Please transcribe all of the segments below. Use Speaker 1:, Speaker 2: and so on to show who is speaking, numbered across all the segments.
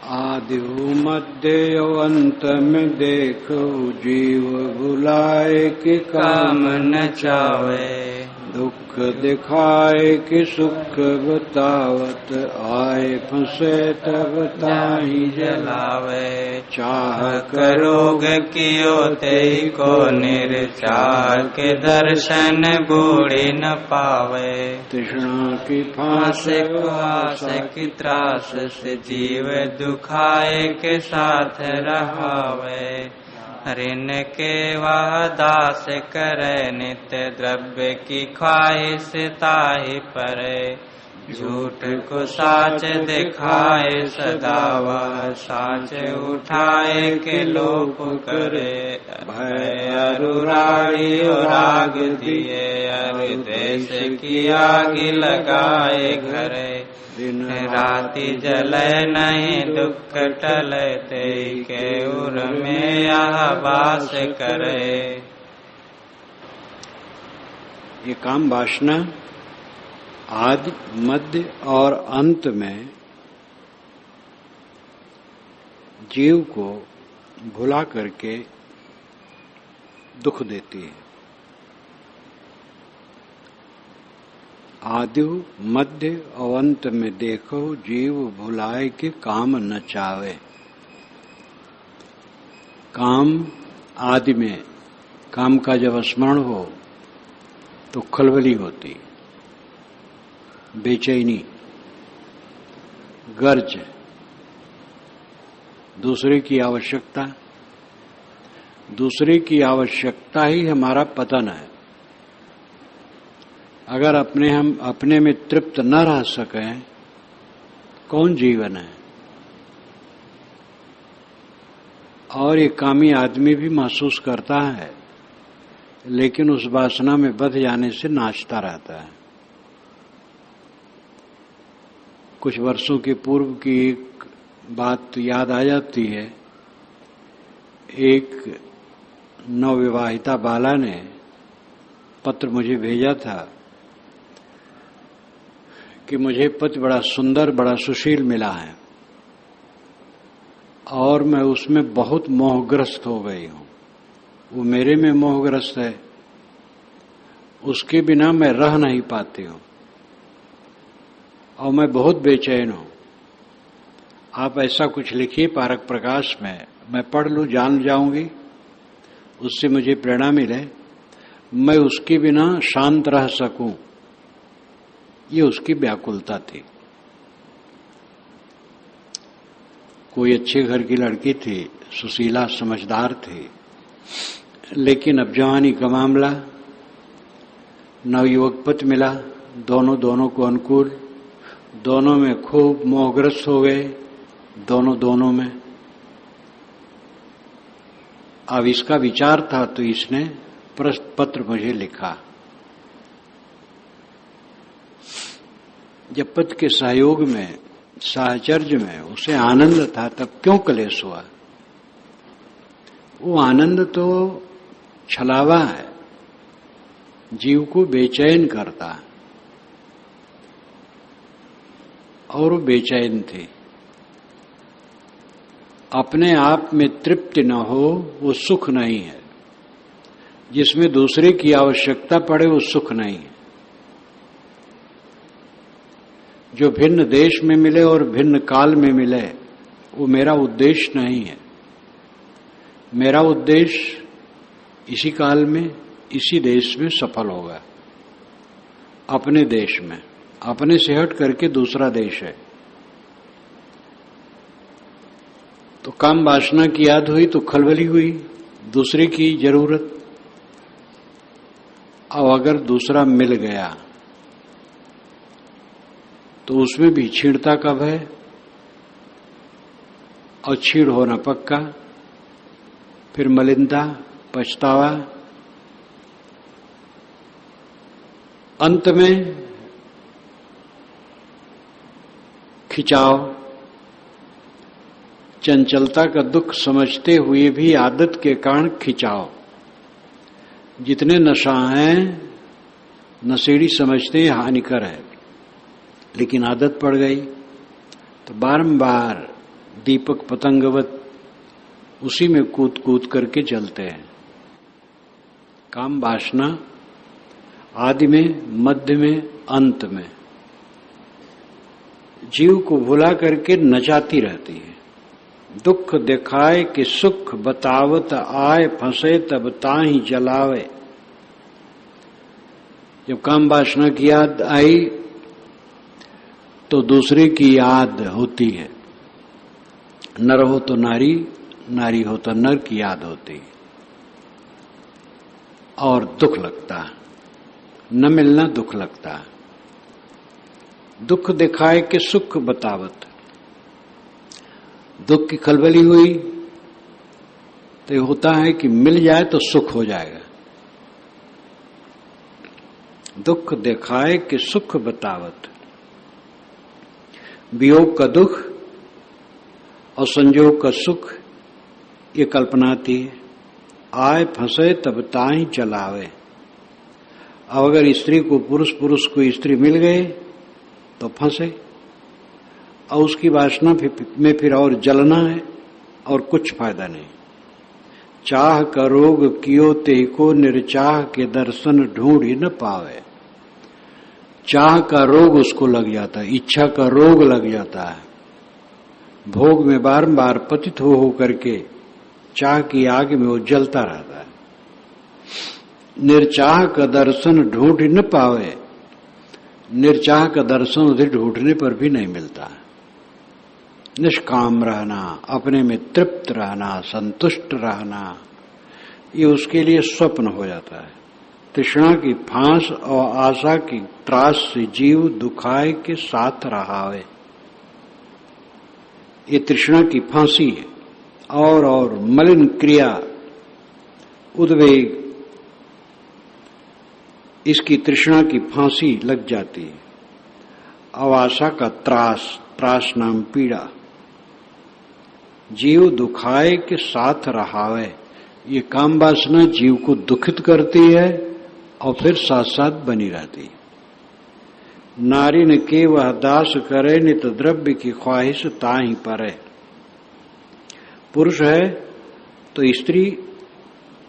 Speaker 1: आदि मध्य अंत में देखो जीव भुलाए कि काम न चावे, दुख दिखाए कि सुख बतावत, आए फंसे तब ताही जलावे। चाह करोग कियो तेई को निर्चाह, के दर्शन बूढ़ी न पावे। तृष्णा की फांस को आस की त्रास से, जीव दुखाए के साथ रहावे। ऋण के वह दास करे नित्य, द्रव्य की ख्वाहिश ताहि परे। झूठ को साच दिखाए सदा, वह साच उठाए के लोप करे। भय अनुरागी और आग दिए, अर देश की आग लगाए घरे। दिन राति जले नहीं दुख टले, तेई के उर में यह वास करे। ये काम वासना आदि मध्य और अंत में जीव को भुला करके दुख देती है। आदि मध्य और अंत में देखो जीव भुलाए के काम न चावे। काम आदि में काम का जब स्मरण हो तो खलबली होती, बेचैनी, गर्ज, दूसरे की आवश्यकता। दूसरे की आवश्यकता ही हमारा पतन है। अगर हम अपने में तृप्त न रह सकें, कौन जीवन है। और ये कामी आदमी भी महसूस करता है, लेकिन उस वासना में बंध जाने से नाचता रहता है। कुछ वर्षों के पूर्व की एक बात याद आ जाती है। एक नवविवाहिता बाला ने पत्र मुझे भेजा था कि मुझे पति बड़ा सुंदर, बड़ा सुशील मिला है और मैं उसमें बहुत मोहग्रस्त हो गई हूं। वो मेरे में मोहग्रस्त है, उसके बिना मैं रह नहीं पाती हूं और मैं बहुत बेचैन हूं। आप ऐसा कुछ लिखिए पारक प्रकाश में, मैं पढ़ लूं, जान जाऊंगी, उससे मुझे प्रेरणा मिले, मैं उसके बिना शांत रह सकूं। ये उसकी व्याकुलता थी। कोई अच्छे घर की लड़की थी, सुशीला, समझदार थी, लेकिन अब जवानी का मामला, नवयुवक पति मिला, दोनों को अनुकूल, दोनों में खूब मोहग्रस्त हो गए, दोनों में। अब इसका विचार था तो इसने पत्र मुझे लिखा। जब पति के सहयोग में, साहचर्य में उसे आनंद था, तब क्यों कलेश हुआ। वो आनंद तो छलावा है, जीव को बेचैन करता, और वो बेचैन थी। अपने आप में तृप्ति न हो वो सुख नहीं है। जिसमें दूसरे की आवश्यकता पड़े वो सुख नहीं है। जो भिन्न देश में मिले और भिन्न काल में मिले, वो मेरा उद्देश्य नहीं है। मेरा उद्देश्य इसी काल में, इसी देश में सफल होगा। अपने देश में, अपने से हट करके दूसरा देश है। तो काम वासना की याद हुई तो खलबली हुई, दूसरे की जरूरत। अब अगर दूसरा मिल गया तो उसमें भी छीणता का भय, और छीण होना पक्का, फिर मलिनता, पछतावा, अंत में खिंचाव। चंचलता का दुख समझते हुए भी आदत के कारण खिंचाव। जितने नशा हैं, नशेड़ी समझते हैं हानिकर है, लेकिन आदत पड़ गई तो बारंबार दीपक पतंगवत उसी में कूद कूद करके जलते हैं। काम वासना आदि में, मध्य में, अंत में जीव को भुला करके नचाती रहती है। दुख दिखाए कि सुख बतावत आए, फंसे तब ताही जलावे। जब काम वासना की याद आई तो दूसरे की याद होती है। नर हो तो नारी, नारी हो तो नर की याद होती है और दुख लगता है। न मिलना दुख लगता है। दुख दिखाए कि सुख बतावत, दुख की खलबली हुई तो ये होता है कि मिल जाए तो सुख हो जाएगा। दुख दिखाए कि सुख बतावत, वियोग का दुख और संयोग का सुख ये कल्पना आती है। आए फंसे तब ताही चलावे। अब अगर स्त्री को पुरुष, पुरुष को स्त्री मिल गए तो फंसे और उसकी वासना में फिर और जलना है और कुछ फायदा नहीं। चाह का रोग कियो ते को, निर्चाह के दर्शन ढूंढ ही न पावे। चाह का रोग उसको लग जाता है, इच्छा का रोग लग जाता है। भोग में बारंबार पतित हो करके चाह की आग में वो जलता रहता है। निर्चाह का दर्शन ढूंढ न पावे। निर्चाह का दर्शन उसे ढूंढने पर भी नहीं मिलता। निष्काम रहना, अपने में तृप्त रहना, संतुष्ट रहना, ये उसके लिए स्वप्न हो जाता है। तृष्णा की फांस और आशा की त्रास से जीव दुखाए के साथ रहावे। ये तृष्णा की फांसी है। और मलिन क्रिया, उद्वेग, इसकी तृष्णा की फांसी लग जाती है। अवासा का त्रास, त्रास नाम पीड़ा। जीव दुखाए के साथ रहावे। ये काम वासना जीव को दुखित करती है और फिर साथ साथ बनी रहती है। नारी न के वह दास करे, नित द्रव्य की ख्वाहिश ताही परे। पुरुष है तो स्त्री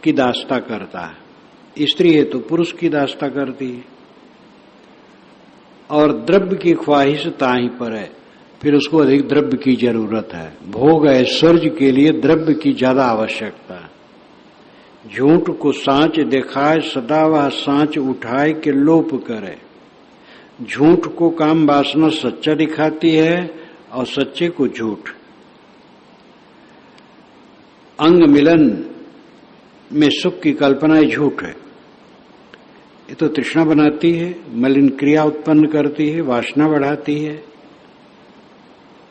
Speaker 1: की दास्ता करता है, स्त्री है तो पुरुष की दास्ता करती है। और द्रव्य की ख्वाहिश ताही पर है, फिर उसको अधिक द्रव्य की जरूरत है। भोग ऐश्वर्य के लिए द्रव्य की ज्यादा आवश्यकता है। झूठ को सांच दिखाए, सदा वह सांच उठाए के लोप करे। झूठ को काम वासना सच्चा दिखाती है और सच्चे को झूठ। अंग मिलन में सुख की कल्पना झूठ है। ये तो तृष्णा बनाती है, मलिन क्रिया उत्पन्न करती है, वासना बढ़ाती है।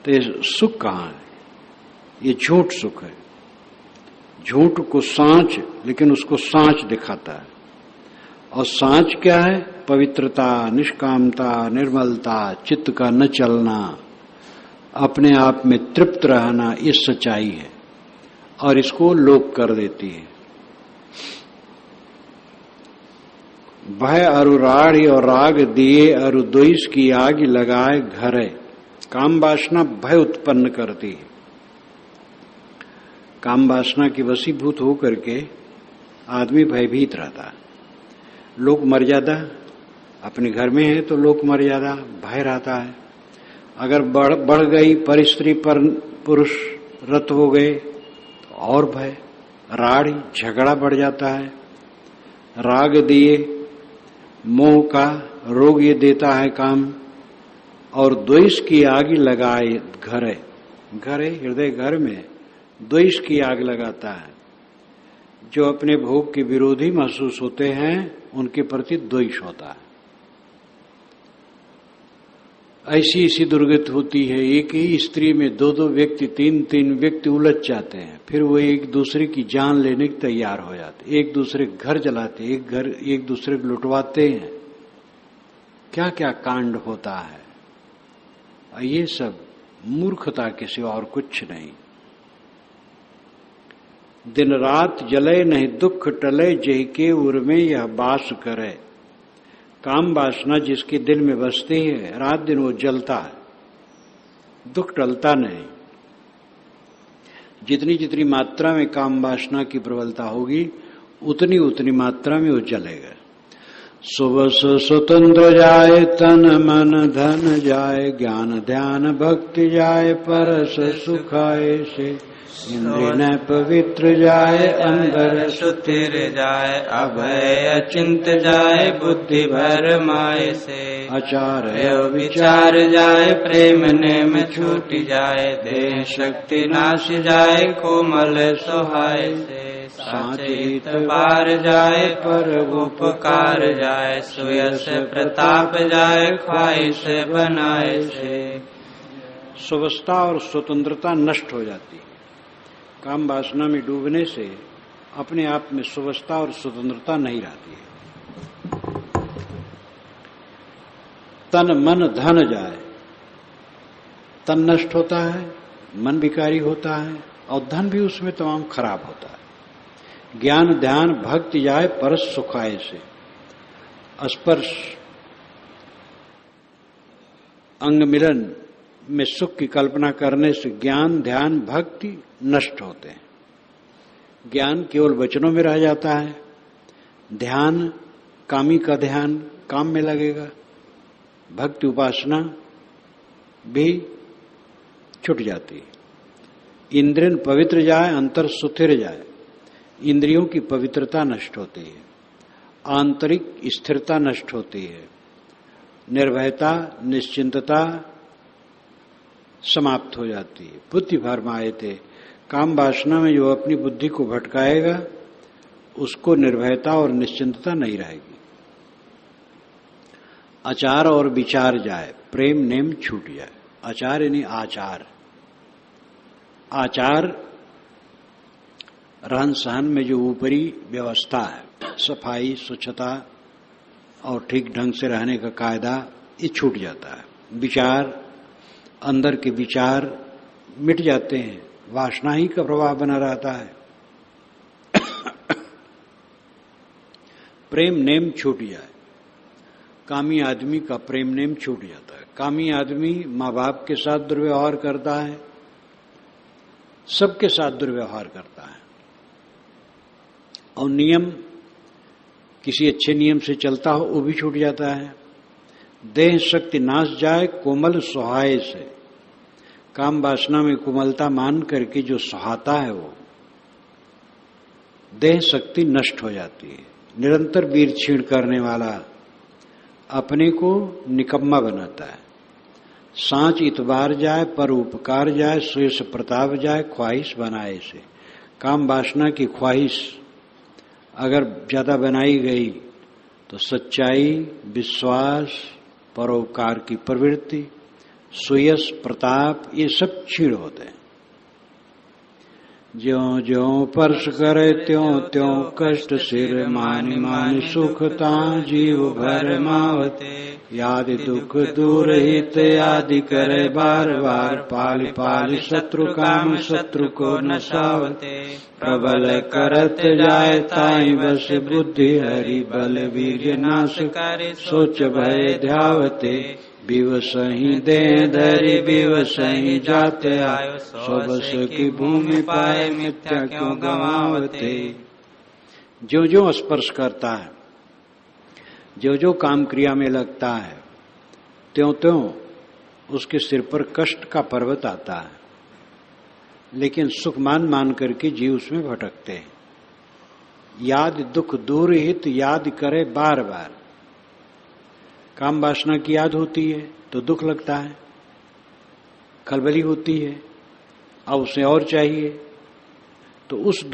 Speaker 1: तो ये सुख कहाँ है? ये झूठ सुख है। झूठ को सांच, लेकिन उसको सांच दिखाता है। और सांच क्या है? पवित्रता, निष्कामता, निर्मलता, चित्त का न चलना, अपने आप में तृप्त रहना, ये सच्चाई है। और इसको लोप कर देती है। भय अरुराढ़ी और राग दिए, अरु द्वेष की आग लगाए घरे। काम वासना भय उत्पन्न करती है। काम वासना की वशीभूत होकर के आदमी भयभीत रहता है। लोक मर्यादा अपने घर में है तो लोक मर्यादा भय रहता है। अगर बढ़ गई पर स्त्री पर पुरुष रत हो गए तो और भय, राढ़ी, झगड़ा बढ़ जाता है। राग दिए, मोह का रोग ये देता है काम। और द्वेष की आग लगाए घरे। घरे हृदय घर में द्वेष की आग लगाता है। जो अपने भोग के विरोधी महसूस होते हैं उनके प्रति द्वेष होता है। ऐसी ऐसी दुर्गति होती है। एक ही स्त्री में दो दो व्यक्ति, तीन तीन व्यक्ति उलझ जाते हैं। फिर वो एक दूसरे की जान लेने के तैयार हो जाते, एक दूसरे घर जलाते, एक दूसरे को लुटवाते हैं। क्या क्या कांड होता है। ये सब मूर्खता के सिवा और कुछ नहीं। दिन रात जले नहीं दुख टले, जय के उर में यह बास करे। काम वासना जिसके दिल में बसती है रात दिन वो जलता है, दुख टलता नहीं। जितनी जितनी मात्रा में काम वासना की प्रबलता होगी उतनी उतनी मात्रा में वो चलेगा। सुबस स्वतंत्र जाए, तन मन धन जाए, ज्ञान ध्यान भक्ति जाए, परस सुखाए से। इंद्रिय न पवित्र जाए, अंदर
Speaker 2: सुतिर जाए, अभय अचिंत जाए, बुद्धि भर माए से।
Speaker 1: आचार
Speaker 2: विचार जाए, प्रेम नेम छूट जाए, देह शक्ति नाश जाए, कोमल सुहाय से। साचित पार जाए, पर उपकार जाए, सुयश प्रताप जाए, ख्वाहिश बनाए से।
Speaker 1: सुवस्था और स्वतंत्रता नष्ट हो जाती है। काम वासना में डूबने से अपने आप में सुवस्था और स्वतंत्रता नहीं रहती है। तन मन धन जाए, तन नष्ट होता है, मन विकारी होता है और धन भी उसमें तमाम खराब होता है। ज्ञान ध्यान भक्ति जाए, परस सुखाए से। स्पर्श अंग मिलन में सुख की कल्पना करने से ज्ञान ध्यान भक्ति नष्ट होते हैं। ज्ञान केवल वचनों में रह जाता है, ध्यान कामी का ध्यान काम में लगेगा, भक्ति उपासना भी छूट जाती है। इंद्रियन पवित्र जाए, अंतर सुथिर जाए, इंद्रियों की पवित्रता नष्ट होती है, आंतरिक स्थिरता नष्ट होती है, निर्भयता निश्चिंतता समाप्त हो जाती है। बुद्धि भरमाए थे, काम वासना में जो अपनी बुद्धि को भटकाएगा उसको निर्भयता और निश्चिंतता नहीं रहेगी। आचार और विचार जाए, प्रेम नेम छूट जाए। आचार यानी आचार, आचार रहन सहन में जो ऊपरी व्यवस्था है, सफाई स्वच्छता और ठीक ढंग से रहने का कायदा, ये छूट जाता है। विचार, अंदर के विचार मिट जाते हैं, वासना ही का प्रभाव बना रहता है। प्रेम नेम छूट जाए, कामी आदमी का प्रेम नेम छूट जाता है। कामी आदमी माँ बाप के साथ दुर्व्यवहार करता है, सबके साथ दुर्व्यवहार करता है और नियम किसी अच्छे नियम से चलता हो वो भी छूट जाता है। देह शक्ति नाश जाए, कोमल सुहाए से। काम वासना में कोमलता मान करके जो सुहाता है वो देह शक्ति नष्ट हो जाती है। निरंतर वीर छीण करने वाला अपने को निकम्मा बनाता है। सांच इतबार जाए, पर उपकार जाए, सुयश प्रताप जाए, ख्वाहिश बनाए से। काम वासना की ख्वाहिश अगर ज्यादा बनाई गई तो सच्चाई, विश्वास, परोपकार की प्रवृत्ति, सुयश प्रताप, ये सब क्षीण होते हैं। ज्यों ज्यों पर्श करे त्यों त्यों कष्ट सिर, मान मान सुखता जीव भर मावते। यादि दुख दूर हित यादि करे बार बार, पाल पाल शत्रु काम शत्रु को नसावते। प्रबल करत जाए ताई बस बुद्धि हरि, बल वीर्य नाश करे सोच भय ध्यावते। विवसहि दे धरि विवसहि जाते आयो, स्वबस की भूमि पाए मिथ्या क्यों गवावते। जो जो स्पर्श करता है, जो जो काम क्रिया में लगता है, त्यों त्यों उसके सिर पर कष्ट का पर्वत आता है, लेकिन सुख मान मान करके जीव उसमें भटकते हैं। याद दुख दूर हित याद करे बार बार। काम वासना की याद होती है तो दुख लगता है, खलबली होती है, अब उसे और चाहिए, तो उस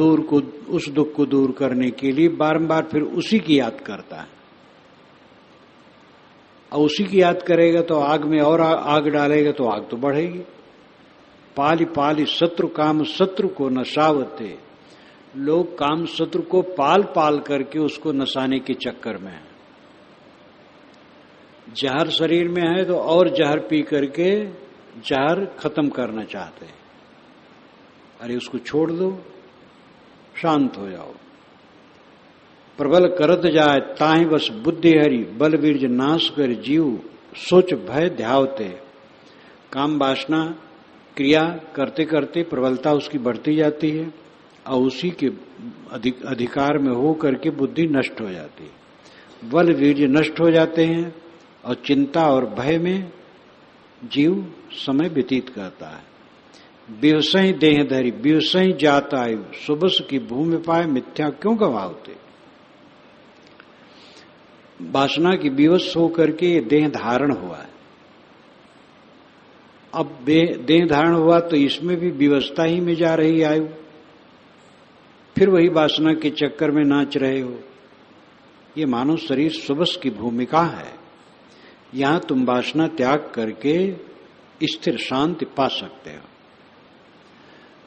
Speaker 1: दुख को दूर करने के लिए बारंबार फिर उसी की याद करता है। और उसी की याद करेगा तो आग में और आग डालेगा तो आग तो बढ़ेगी। पाली पाली शत्रु काम शत्रु को नशावते। लोग काम शत्रु को पाल पाल करके उसको नसाने के चक्कर में है। जहर शरीर में है तो और जहर पी करके जहर खत्म करना चाहते हैं। अरे उसको छोड़ दो, शांत हो जाओ। प्रबल करत जाए ताहि बस बुद्धि हरि, बल वीर्य नाश कर जीव सोच भय ध्यावते। काम वासना क्रिया करते करते प्रबलता उसकी बढ़ती जाती है और उसी के अधिकार में हो करके बुद्धि नष्ट हो जाती है, बल वीर्य नष्ट हो जाते हैं और चिंता और भय में जीव समय व्यतीत करता है। बेवसई देहधरी बेवसई जात आयु सुबस की भूमि पाए मिथ्या क्यों गवाते। वासना की विवश होकर के देह धारण हुआ है। अब देह धारण हुआ तो इसमें भी विवस्था ही में जा रही आयु, फिर वही वासना के चक्कर में नाच रहे हो। ये मानव शरीर सुबस की भूमिका है। यहां तुम वासना त्याग करके स्थिर शांति पा सकते हो।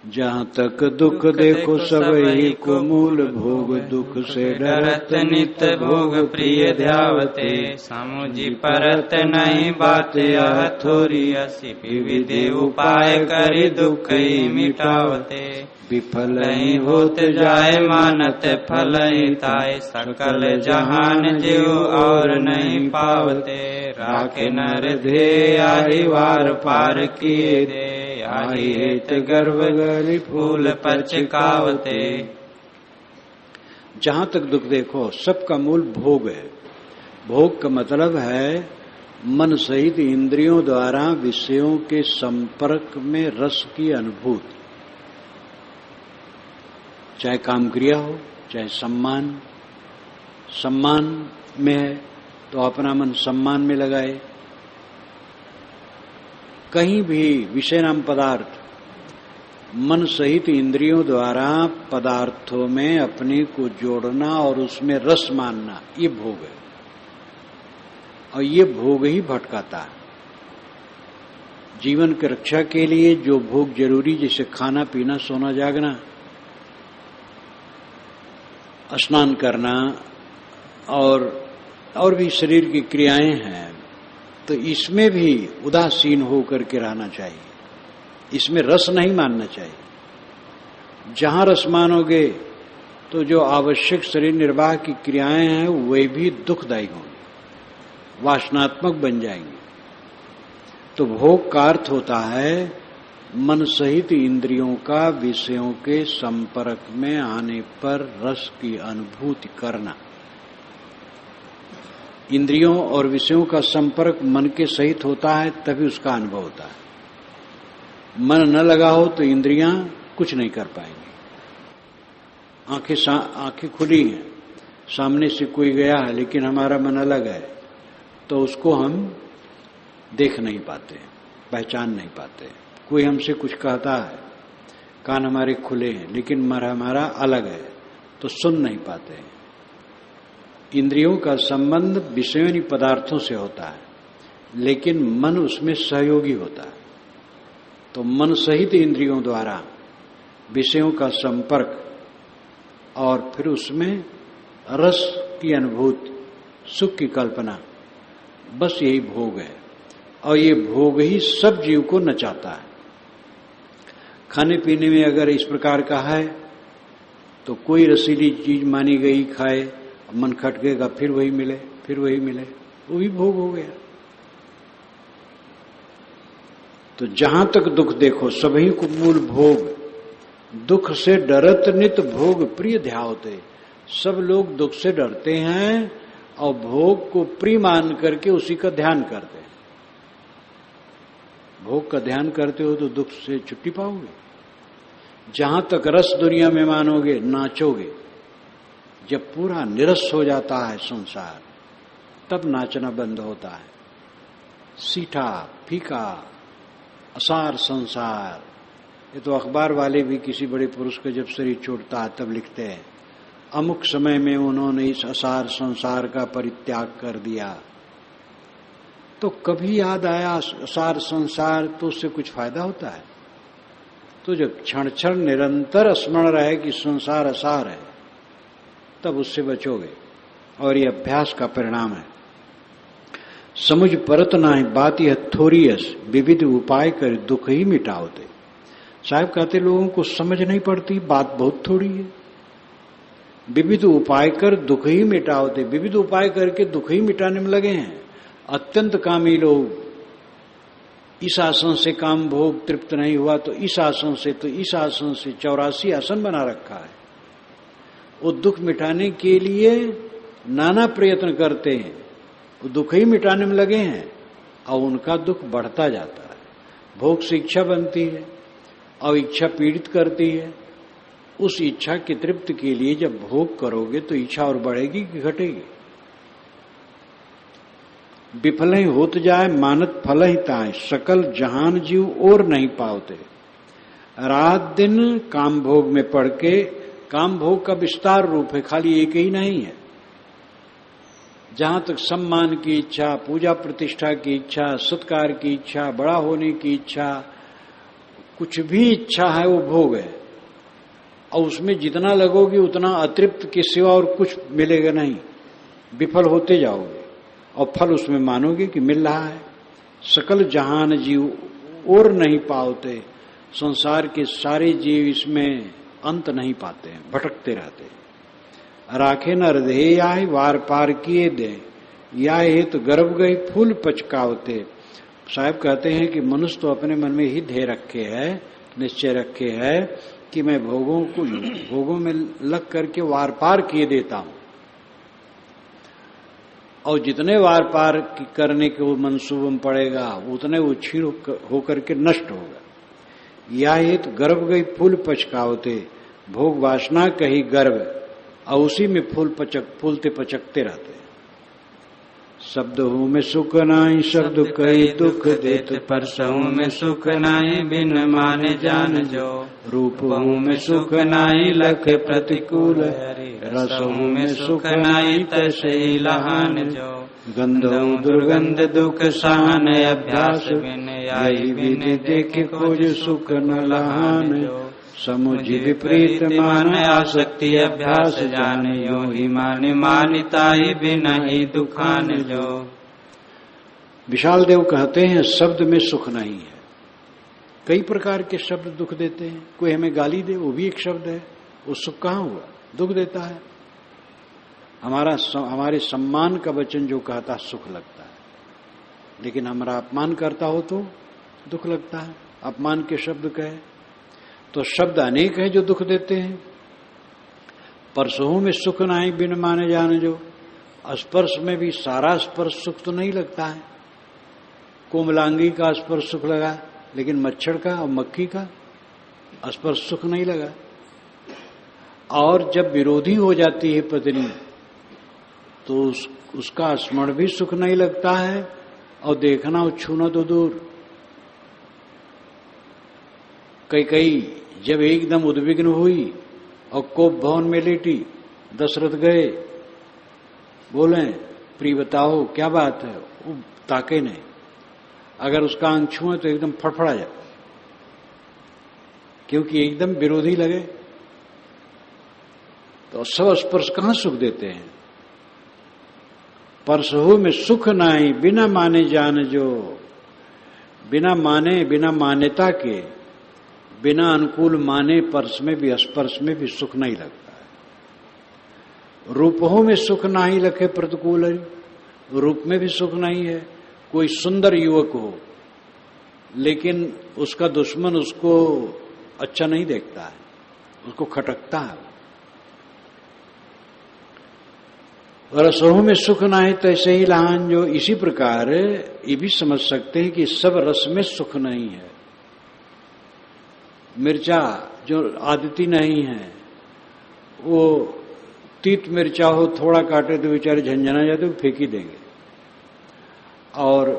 Speaker 1: जहाँ तक दुख देखो सब ही को मूल भोग, दुख से डरत
Speaker 2: नित भोग प्रिय ध्यावते। समुझी परत नहीं बात यह थोरी, असी विविधि उपाय करी दुख ही मिटावते। विफल ही होत जाए मानत फल ही ताय, सकल जहान जीव और नहीं पावते। राखे नर ध्येय आहि वार पार किए दे, आहि हेत गर्भ गली फूल पचकावते।
Speaker 1: जहां तक दुख देखो सबका मूल भोग है। भोग का मतलब है मन सहित इंद्रियों द्वारा विषयों के संपर्क में रस की अनुभूति, चाहे काम क्रिया हो चाहे सम्मान में है तो अपना मन सम्मान में लगाए। कहीं भी विषय नाम पदार्थ मन सहित इंद्रियों द्वारा पदार्थों में अपने को जोड़ना और उसमें रस मानना, ये भोग है। और ये भोग ही भटकाता है। जीवन की रक्षा के लिए जो भोग जरूरी, जैसे खाना पीना सोना जागना, स्नान करना और भी शरीर की क्रियाएं हैं, तो इसमें भी उदासीन होकर के रहना चाहिए। इसमें रस नहीं मानना चाहिए। जहां रस मानोगे तो जो आवश्यक शरीर निर्वाह की क्रियाएं हैं वे भी दुखदायी होंगी, वासनात्मक बन जाएंगी। तो भोग का अर्थ होता है मन सहित इंद्रियों का विषयों के संपर्क में आने पर रस की अनुभूति करना। इंद्रियों और विषयों का संपर्क मन के सहित होता है तभी उसका अनुभव होता है। मन न लगा हो तो इंद्रियां कुछ नहीं कर पाएंगी। आंखें खुली हैं, सामने से कोई गया है लेकिन हमारा मन अलग है, तो उसको हम देख नहीं पाते, पहचान नहीं पाते। कोई हमसे कुछ कहता है, कान हमारे खुले हैं लेकिन मन हमारा अलग है, तो सुन नहीं पाते। इंद्रियों का संबंध विषयों पदार्थों से होता है, लेकिन मन उसमें सहयोगी होता है। तो मन सहित इंद्रियों द्वारा विषयों का संपर्क और फिर उसमें रस की अनुभूति, सुख की कल्पना, बस यही भोग है। और ये भोग ही सब जीव को नचाता है। खाने पीने में अगर इस प्रकार का है तो कोई रसीली चीज मानी गई खाए, मन खटकेगा, फिर वही मिले, वो भी भोग हो गया। तो जहां तक दुख देखो सभी को मूल भोग, दुख से डरत नित भोग प्रिय ध्यावते। सब लोग दुख से डरते हैं और भोग को प्रिय मान करके उसी का ध्यान करते हैं। भोग का ध्यान करते हो तो दुख से छुट्टी पाओगे। जहां तक रस दुनिया में मानोगे, नाचोगे। जब पूरा निरस हो जाता है संसार, तब नाचना बंद होता है। सीठा फीका असार संसार, ये तो अखबार वाले भी किसी बड़े पुरुष का जब शरीर छोड़ता है तब लिखते हैं, अमुक समय में उन्होंने इस असार संसार का परित्याग कर दिया। तो कभी याद आया असार संसार तो उससे कुछ फायदा होता है? तो जब क्षण क्षण निरंतर स्मरण रहे कि संसार असार है, तब उससे बचोगे। और ये अभ्यास का परिणाम है। समुझ परत नाहि बात यह थोरियस, विविध उपाय कर दुख ही मिटाओते। साहब कहते लोगों को समझ नहीं पड़ती, बात बहुत थोड़ी है। विविध उपाय कर दुख ही मिटाओते, विविध उपाय करके दुख ही मिटाने में लगे हैं। अत्यंत कामी लोग इस आसन से काम भोग तृप्त नहीं हुआ तो इस आसन से, तो इस आसन से 84 आसन बना रखा है। वो दुख मिटाने के लिए नाना प्रयत्न करते हैं, वो दुख ही मिटाने में लगे हैं और उनका दुख बढ़ता जाता है। भोग से इच्छा बनती है और इच्छा पीड़ित करती है। उस इच्छा की तृप्ति के लिए जब भोग करोगे तो इच्छा और बढ़ेगी कि घटेगी? विफल ही होत जाए मानत फल ही ताए, सकल जहान जीव और नहीं पावते। रात दिन काम भोग में पड़ के, काम भोग का विस्तार रूप है, खाली एक ही नहीं है। जहां तक सम्मान की इच्छा, पूजा प्रतिष्ठा की इच्छा, सत्कार की इच्छा, बड़ा होने की इच्छा, कुछ भी इच्छा है वो भोग है। और उसमें जितना लगोगे उतना अतृप्त के सिवा और कुछ मिलेगा नहीं। विफल होते जाओगे और फल उसमें मानोगे कि मिल रहा है। सकल जहान जीव और नहीं पावते, संसार के सारे जीव इसमें अंत नहीं पाते हैं, भटकते रहते हैं। राखे न हृदय आए वार पार किए दे, या हे तो गर्भ गई फूल पचकावते। साहब कहते हैं कि मनुष्य तो अपने मन में ही ध्येय रखे है, निश्चय रखे है कि मैं भोगों में लग करके वार पार किए देता हूं, और जितने वार पार करने के वो मंसूबों में पड़ेगा उतने वो क्षीण होकर के नष्ट होगा। या ये तो गर्भ गई फूल पचकावते, भोग वासना कही गर्भ, और उसी में फूलते पचकते रहते। शब्द हूँ में सुख नाई शब्द कई दुख देत,
Speaker 2: परसहु में सुख नाई बिन माने जान जो।
Speaker 1: रूप
Speaker 2: हूँ में सुख नाई लख प्रतिकूल, रसहु में सुख नाई तैसे ही लहान जो।
Speaker 1: गंधऊ
Speaker 2: दुर्गंध दुख सहन अभ्यास बिन, आई बिन देख खोज सुख न लहान जो।
Speaker 1: समुझि विपरीत मान
Speaker 2: आसक्ति अभ्यास जान, यो ही मानिताई बिना ही दुखान जो।
Speaker 1: विशाल देव कहते हैं शब्द में सुख नहीं है। कई प्रकार के शब्द दुख देते हैं। कोई हमें गाली दे, वो भी एक शब्द है, वो सुख कहाँ हुआ? दुख देता है। हमारे सम्मान का वचन जो कहता सुख लगता है, लेकिन हमारा अपमान करता हो तो दुख लगता है। अपमान के शब्द कहे तो शब्द अनेक है जो दुख देते हैं। परसों में सुख नहीं बिन माने जाने जो। स्पर्श में भी सारा स्पर्श सुख तो नहीं लगता है। कोमलांगी का स्पर्श सुख लगा, लेकिन मच्छर का और मक्खी का स्पर्श सुख नहीं लगा। और जब विरोधी हो जाती है पत्नी तो उसका स्मरण भी सुख नहीं लगता है, और देखना और छूना तो दूर। कई जब एकदम उद्विग्न हुई और कोप भवन में लेटी, दशरथ गए, बोले प्रिय बताओ क्या बात है? वो ताके नहीं, अगर उसका अंग छुए तो एकदम फड़फड़ा जाए, क्योंकि एकदम विरोधी लगे। तो सब स्पर्श कहां सुख देते हैं? परसहु में सुख नाई बिना माने जान जो। बिना माने, बिना मान्यता के, बिना अनुकूल माने परस में भी स्पर्श में भी सुख नहीं लगता है। रूपों में सुख नहीं लखे प्रतिकूल, रूप में भी सुख नहीं है। कोई सुंदर युवक हो लेकिन उसका दुश्मन उसको अच्छा नहीं देखता है, उसको खटकता है। रसों में सुख नहीं तैसे ही लहान जो। इसी प्रकार ये भी समझ सकते हैं कि सब रस में सुख नहीं है। मिर्चा जो आदती नहीं है, वो तीत मिर्चा हो, थोड़ा काटे तो बेचारे झंझना जाते, फेंक ही देंगे। और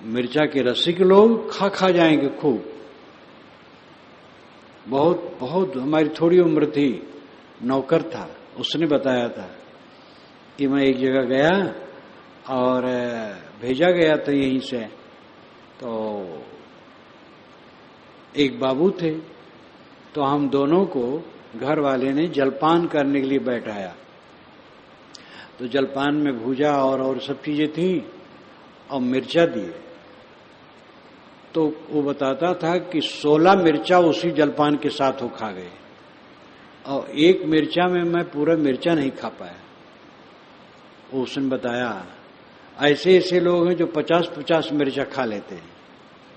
Speaker 1: मिर्चा के रसिक लोग खा जाएंगे खूब। बहुत हमारी थोड़ी उम्र थी, नौकर था, उसने बताया था कि मैं एक जगह गया और भेजा गया था यहीं से, तो एक बाबू थे, तो हम दोनों को घर वाले ने जलपान करने के लिए बैठाया। तो जलपान में भूजा और सब चीजें थी और मिर्चा दिए। तो वो बताता था कि 16 मिर्चा उसी जलपान के साथ वो खा गए, और एक मिर्चा में मैं पूरा मिर्चा नहीं खा पाया। उसने बताया ऐसे लोग हैं जो 50-50 मिर्चा खा लेते हैं,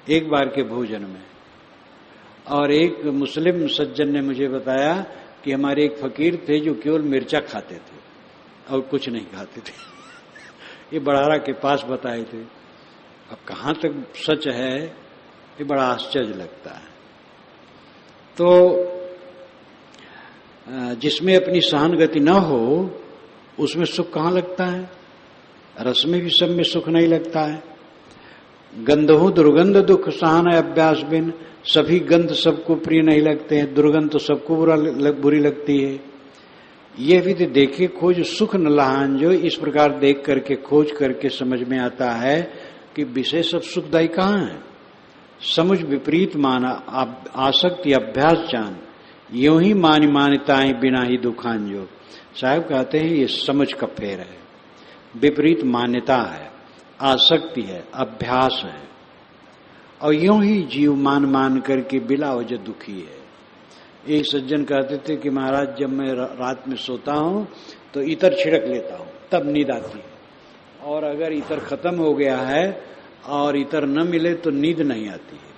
Speaker 1: एक बार के भोजन में। और एक मुस्लिम सज्जन ने मुझे बताया कि हमारे एक फकीर थे जो केवल मिर्चा खाते थे और कुछ नहीं खाते थे। ये बड़ारा के पास बताए थे। अब कहाँ तक सच है ये बड़ा आश्चर्य लगता है। तो जिसमें अपनी सहन गति न हो उसमें सुख कहाँ लगता है? रस में भी सब में सुख नहीं लगता है। गंधहु दुर्गंध दुख सहन अभ्यास बिन, सभी गंध सबको प्रिय नहीं लगते हैं, दुर्गंध तो सबको बुरी लगती है। ये विधि देखे खोज सुख न लहान, जो इस प्रकार देख करके खोज करके समझ में आता है कि विषय सब सुखदायी कहाँ है। समुझ विपरीत माना आसक्ति अभ्यास जान, यूं ही मान्यताएं बिना ही दुखान। जो साहब कहते हैं ये समझ का फेर है, विपरीत मान्यता है, आसक्ति है, अभ्यास है, और यूं ही जीव मान मान करके बिला वजह दुखी है। एक सज्जन कहते थे कि महाराज जब मैं रात में सोता हूं तो इतर छिड़क लेता हूं तब नींद आती है, और अगर इतर खत्म हो गया है और इतर न मिले तो नींद नहीं आती है।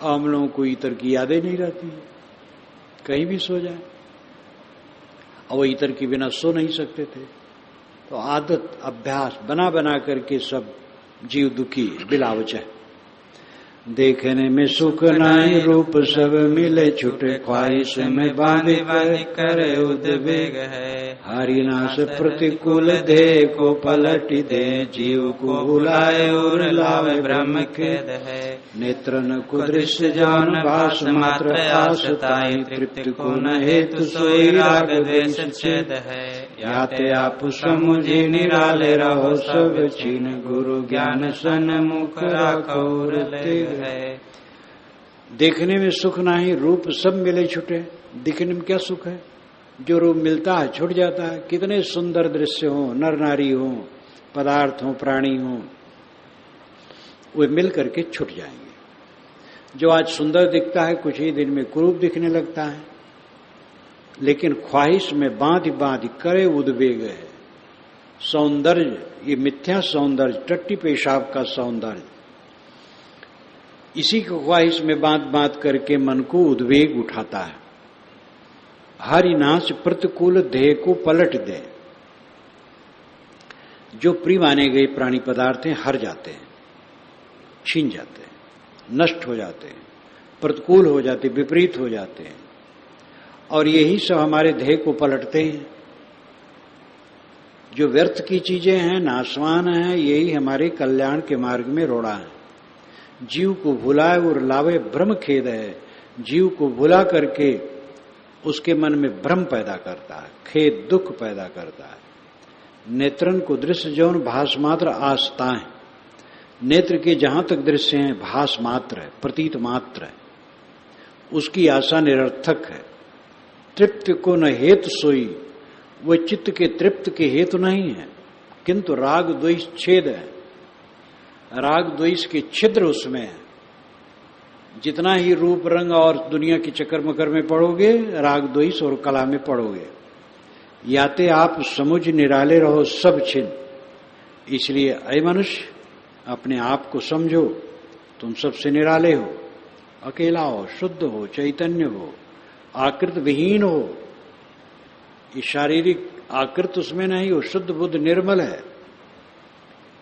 Speaker 1: और हम लोगों को इतर की यादें नहीं रहती है, कहीं भी सो जाए, और वो इतर के बिना सो नहीं सकते थे। तो आदत अभ्यास बना बना करके सब जीव दुखी बिला वजह। देखने में सुख नाई रूप सब मिले छुटे, ख्वाहिश में बांधे बांधे करे उद्वेग है। हरिनाश प्रतिकूल दे को पलट दे, जीव को बुलाए और लावे ब्रह्म खेद है। नेत्रन को दृश्य जान भास मात्र आसताई, तृप्ति को न हेतु सोई राग द्वेष छेद है। याते आप समुझे निराले रहो सब छीन, गुरु ज्ञान सन मुख राखौर तेग है। देखने में सुख नाही रूप सब मिले छुटे, दिखने में क्या सुख है? जो रूप मिलता है छूट जाता है। कितने सुंदर दृश्य हो, नर नारी हो, पदार्थ हो, प्राणी हो, वे मिल करके छूट जाएंगे। जो आज सुंदर दिखता है कुछ ही दिन में कुरूप दिखने लगता है। लेकिन ख्वाहिश में बांध बांध करे उद्वेग है। सौंदर्य ये मिथ्या सौंदर्य, टट्टी पेशाब का सौंदर्य, इसी को ख्वाहिश में बांध बांध करके मन को उद्वेग उठाता है। हरिनाश प्रतिकूल देह को पलट दे। जो प्रिय माने गए प्राणी पदार्थ हैं हर जाते हैं, छीन जाते हैं, नष्ट हो जाते हैं, प्रतिकूल हो जाते, विपरीत हो जाते हैं, और यही सब हमारे देह को पलटते हैं। जो व्यर्थ की चीजें हैं, नाशवान हैं, यही हमारे कल्याण के मार्ग में रोड़ा है। जीव को भुलाए और लावे भ्रम खेद है। जीव को भुला करके उसके मन में भ्रम पैदा करता है, खेद दुख पैदा करता है। नेत्रन को दृश्य जौन भास मात्र आस्ताएं, नेत्र के जहां तक दृश्य हैं भास मात्र है, प्रतीत मात्र है, उसकी आशा निरर्थक है। तृप्ति को न हेतु सोई, वो चित्त के तृप्त के हेतु नहीं है, किंतु राग द्वेष छेद है। राग द्वेष के छिद्र उसमें है। जितना ही रूप रंग और दुनिया की चक्कर मकर में पड़ोगे, राग द्वेष और कला में पड़ोगे। याते आप समुझ निराले रहो सब छिन। इसलिए अय मनुष्य अपने आप को समझो, तुम सबसे निराले हो, अकेला हो, शुद्ध हो, चैतन्य हो, आकृत विहीन हो। ये शारीरिक आकृत उसमें नहीं हो, शुद्ध बुद्ध निर्मल है।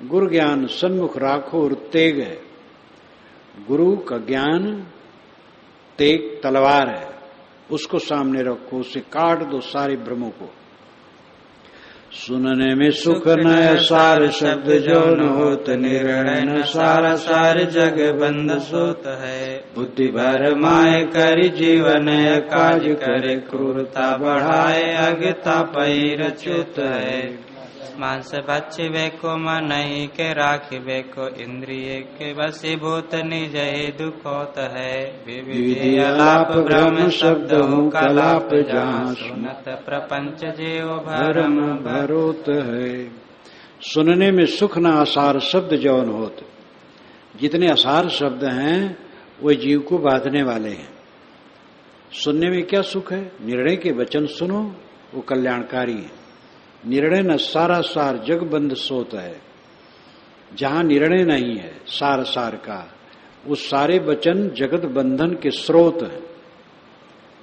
Speaker 1: गुरु ज्ञान सन्मुख राखो और तेग है। गुरु का ज्ञान तेग तलवार है, उसको सामने रखो, उसे काट दो सारे भ्रमों को। सुनने में सुख न सार शब्द जो न होत, निर्णय न सारा सार जग बंद सोत है। बुद्धि भर माय कर जीवन काज करे, क्रूरता बढ़ाए अगता पै रचित है। मांस बच्चे को मन ही के राखिबे को, इंद्रिय के वशीभूत निज ही दुखोत है। विविधि अलाप भ्रम शब्द हूँ कलाप, जहाँ सुनत प्रपंच जीव भरम भरोत है। सुनने में सुख न असार शब्द जौन होत। जितने असार शब्द हैं वो जीव को बांधने वाले हैं। सुनने में क्या सुख है? निर्णय के वचन सुनो, वो कल्याणकारी है। निर्णय न सारा जग बंद सोत है। जहां निर्णय नहीं है सार का, वो सारे वचन जगत बंधन के स्रोत हैं।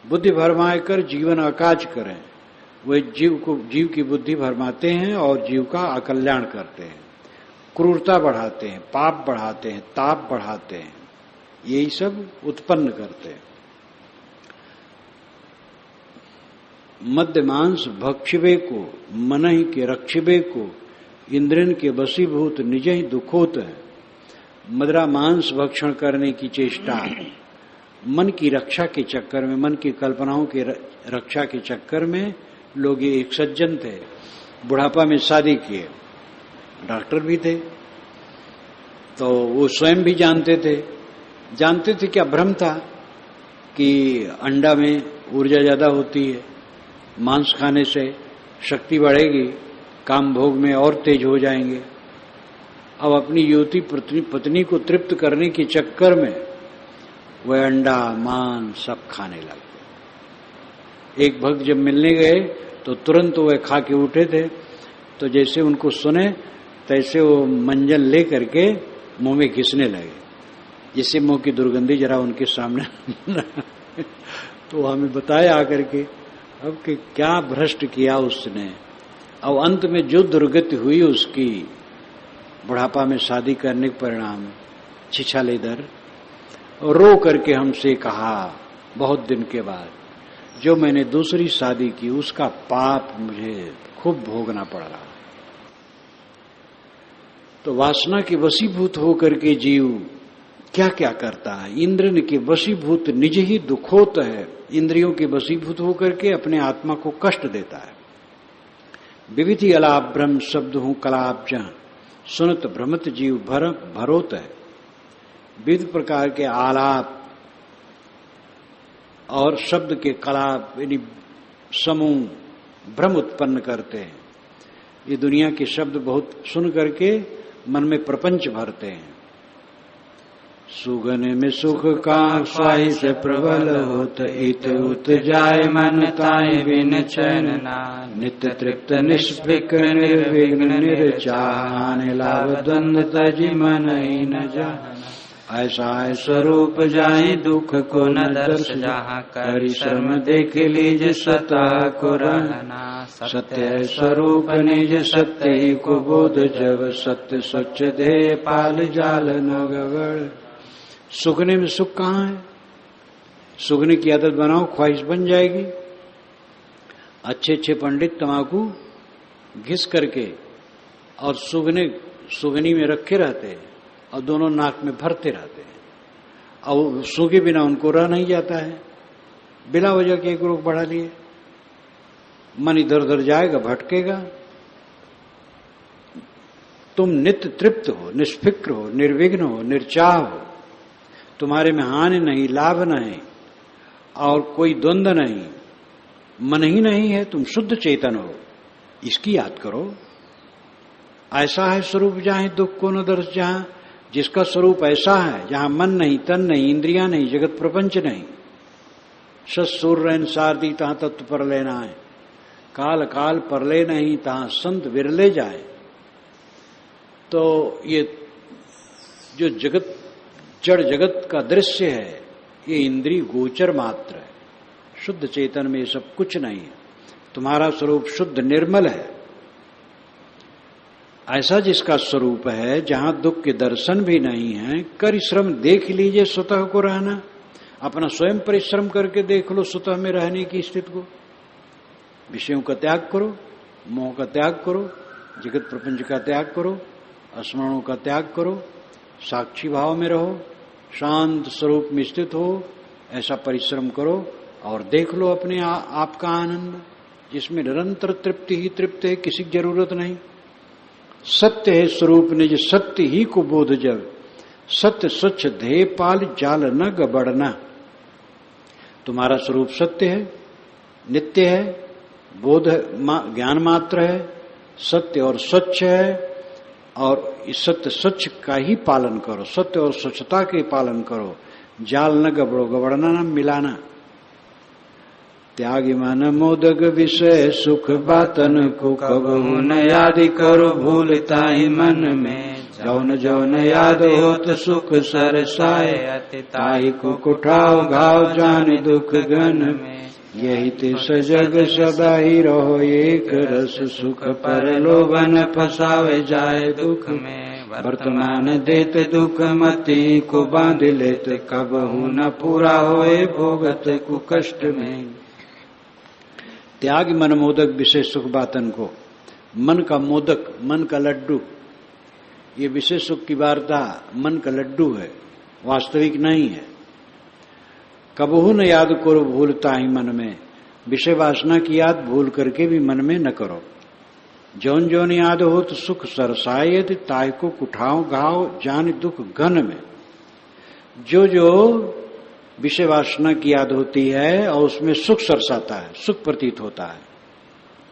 Speaker 1: बुद्धि भरमाए कर जीवन अकाज करें, वे जीव की बुद्धि भरमाते हैं और जीव का अकल्याण करते हैं, क्रूरता बढ़ाते हैं, पाप बढ़ाते हैं, ताप बढ़ाते हैं, यही सब उत्पन्न करते हैं। मध्य मांस भक्षिबे को मन ही के रक्षिबे को इंद्रियन के वशीभूत निज ही दुखोत है। मदरा मांस भक्षण करने की चेष्टा मन की रक्षा के चक्कर में, मन की कल्पनाओं की रक्षा के चक्कर में लोग, ये एक सज्जन थे, बुढ़ापा में शादी किए, डॉक्टर भी थे, तो वो स्वयं भी जानते थे क्या भ्रम था कि अंडा में ऊर्जा ज्यादा होती है, मांस खाने से शक्ति बढ़ेगी, काम भोग में और तेज हो जाएंगे। अब अपनी युवती पत्नी को तृप्त करने के चक्कर में वह अंडा मांस सब खाने लगे। एक भक्त जब मिलने गए तो तुरंत वह खा के उठे थे, तो जैसे उनको सुने तैसे वो मंजन ले करके मुंह में घिसने लगे, जिससे मुंह की दुर्गंधी जरा उनके सामने तो हमें बताया आकर के अब कि क्या भ्रष्ट किया उसने। अब अंत में जो दुर्गति हुई उसकी, बुढ़ापा में शादी करने के परिणाम, छिछालेदर रो करके हमसे कहा बहुत दिन के बाद, जो मैंने दूसरी शादी की उसका पाप मुझे खूब भोगना पड़ रहा। तो वासना के वशीभूत होकर के जीव क्या क्या करता है, इंद्रिय के वशीभूत निज ही दुखोत है, इंद्रियों के वशीभूत होकर के अपने आत्मा को कष्ट देता है। विविधि अलाप ब्रह्म शब्द हूं कलाप जहां सुनत भ्रमत जीव भरोत है। विविध प्रकार के आलाप और शब्द के कलाप यानी समूह भ्रम उत्पन्न करते हैं। ये दुनिया के शब्द बहुत सुन करके मन में प्रपंच भरते हैं। सुगन में सुख का स्वाही से प्रबल होत, इत उत जाय मन ताय बिन चैन ना, नित्य तृप्त निष्फिक्र निर्विघ्न निर्चान, लाभ द्वंद तजी मन ही न जान। ऐसा है स्वरूप जाए दुख को न दर्श, जहाँ करी श्रम देख लीजिए स्वतः को रहना। सत्य स्वरूप निज सत्य ही को बोध, जब सत्य स्वच्छ दे पाल जाल न गगड़। सुगने में सुख कहाँ है? सुगने की आदत बनाओ, ख्वाहिश बन जाएगी। अच्छे अच्छे पंडित तंबाकू घिस करके और सुगनी में रखे रहते हैं और दोनों नाक में भरते रहते हैं, और सूखे बिना उनको रह नहीं जाता है। बिना वजह के एक रोग बढ़ा लिए, मन इधर उधर जाएगा, भटकेगा। तुम नित्य तृप्त हो, निष्फिक्र हो, निर्विघ्न हो, निर्चाह हो, तुम्हारे में हानि नहीं, लाभ नहीं और कोई द्वंद नहीं, मन ही नहीं है, तुम शुद्ध चेतन हो, इसकी याद करो। ऐसा है स्वरूप जहां दुख को न दर्श, जहां जिसका स्वरूप ऐसा है, जहां मन नहीं, तन नहीं, इंद्रियां नहीं, जगत प्रपंच नहीं, सूर्य सारदी तहां तत्व पर लेना है, काल काल पर ले नहीं तहां संत विरले जाए। तो ये जो जगत जड़ जगत का दृश्य है, ये इंद्रिय गोचर मात्र है। शुद्ध चेतन में ये सब कुछ नहीं है। तुम्हारा स्वरूप शुद्ध निर्मल है। ऐसा जिसका स्वरूप है, जहां दुख के दर्शन भी नहीं है, कर श्रम देख लीजिए स्वतः को रहना। अपना स्वयं परिश्रम करके देख लो स्वतः में रहने की स्थिति को। विषयों का त्याग करो, मोह का त्याग करो, जगत प्रपंच का त्याग करो, स्मरणों का त्याग करो, साक्षी भाव में रहो, शांत स्वरूप में स्थित हो। ऐसा परिश्रम करो और देख लो अपने आप का आनंद, जिसमें निरंतर तृप्ति ही तृप्त है, किसी की जरूरत नहीं। सत्य है स्वरूप निज सत्य ही को बोध, जब सत्य स्वच्छ ध्येय पाल जाल न गबड़ना। तुम्हारा स्वरूप सत्य है, नित्य है, बोध ज्ञान मात्र है, सत्य और स्वच्छ है, और इस सत्य स्वच्छ का ही पालन करो, सत्य और स्वच्छता के पालन करो। जाल न गबड़ो, गबड़ना न मिलाना। त्यागी मन मोदक विषय सुख बातन को, कबहु न याद करो भूलता ही मन में,
Speaker 2: जौन जौन याद होत सुख सरसाए, अति ताहि को कुठाव घाव जान दुख घन में। यही तिस जग सदा ही रहो एक रस, सुख परलोभन फसावे जाए दुख में। वर्तमान देत दुख मति को बांध लेत, कबहु न पूरा होए भोगत को कष्ट में।
Speaker 1: त्याग मन मोदक विशेष सुख बातन को। मन का मोदक, मन का लड्डू, ये विशेष सुख की वार्ता मन का लड्डू है, वास्तविक नहीं है। कबहू न याद करो भूलता ही मन में, विषय वासना की याद भूल करके भी मन में न करो। जौन जौन याद हो तो सुख सरसाए, ताय को कुठाओ घाव जान दुख घन में। जो जो विषय वासना की याद होती है और उसमें सुख सरसाता है, सुख प्रतीत होता है,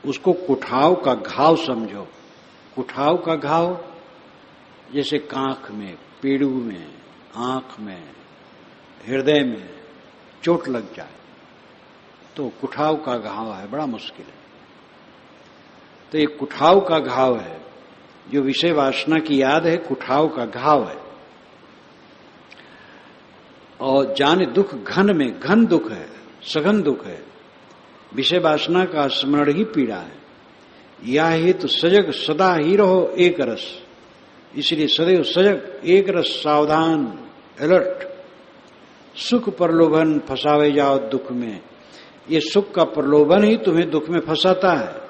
Speaker 1: उसको कुठाव का घाव समझो। कुठाव का घाव जैसे कांख में, पीड़ू में, आंख में, हृदय में चोट लग जाए तो कुठाव का घाव है, बड़ा मुश्किल है। तो ये कुठाव का घाव है, जो विषय वासना की याद है, कुठाव का घाव है। और जाने दुख घन में, घन दुख है, सघन दुख है। विषय वासना का स्मरण ही पीड़ा है। या हेतु सजग सदा ही रहो एक रस, इसलिए सदैव सजग एक रस, सावधान, अलर्ट। सुख प्रलोभन फंसावे जाओ दुख में, ये सुख का प्रलोभन ही तुम्हें दुख में फंसाता है।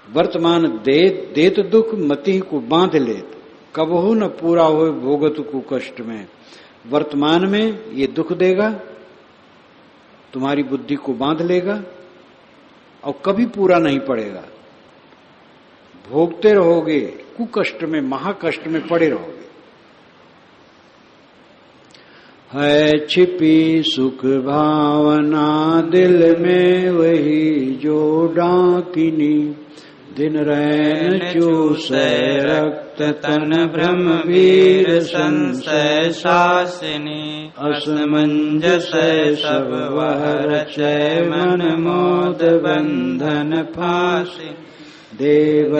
Speaker 1: वर्तमान देत दुख मति को बांध लेत, कबहू न पूरा हो भोगत को कष्ट में। वर्तमान में ये दुख देगा, तुम्हारी बुद्धि को बांध लेगा और कभी पूरा नहीं पड़ेगा। भोगते रहोगे, कुकष्ट में, महाकष्ट में पड़े रहोगे। है छिपी सुख भावना दिल में, वही जो डाकिनी दिन रैन चूसै रक्त तन ब्रह्म वीर संशय शासिनी। असमंजस सब वह रचय मन मोद बंधन फांसी। देव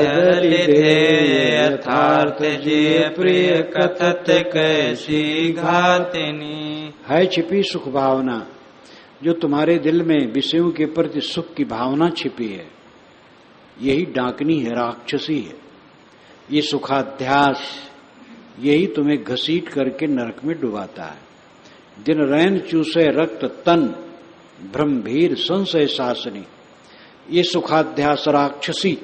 Speaker 1: यथार्थ जिय प्रिय कथत कैसी घातिनी। है छिपी सुख भावना, जो तुम्हारे दिल में विषयों के प्रति सुख की भावना छिपी है, यही डाकनी है, राक्षसी है। ये सुखाध्यास, यही तुम्हें घसीट करके नरक में डुबाता है। दिन रैन चूसे रक्त तन ब्रह्मभीर संशय शासनी। ये सुखाध्यास राक्षसी,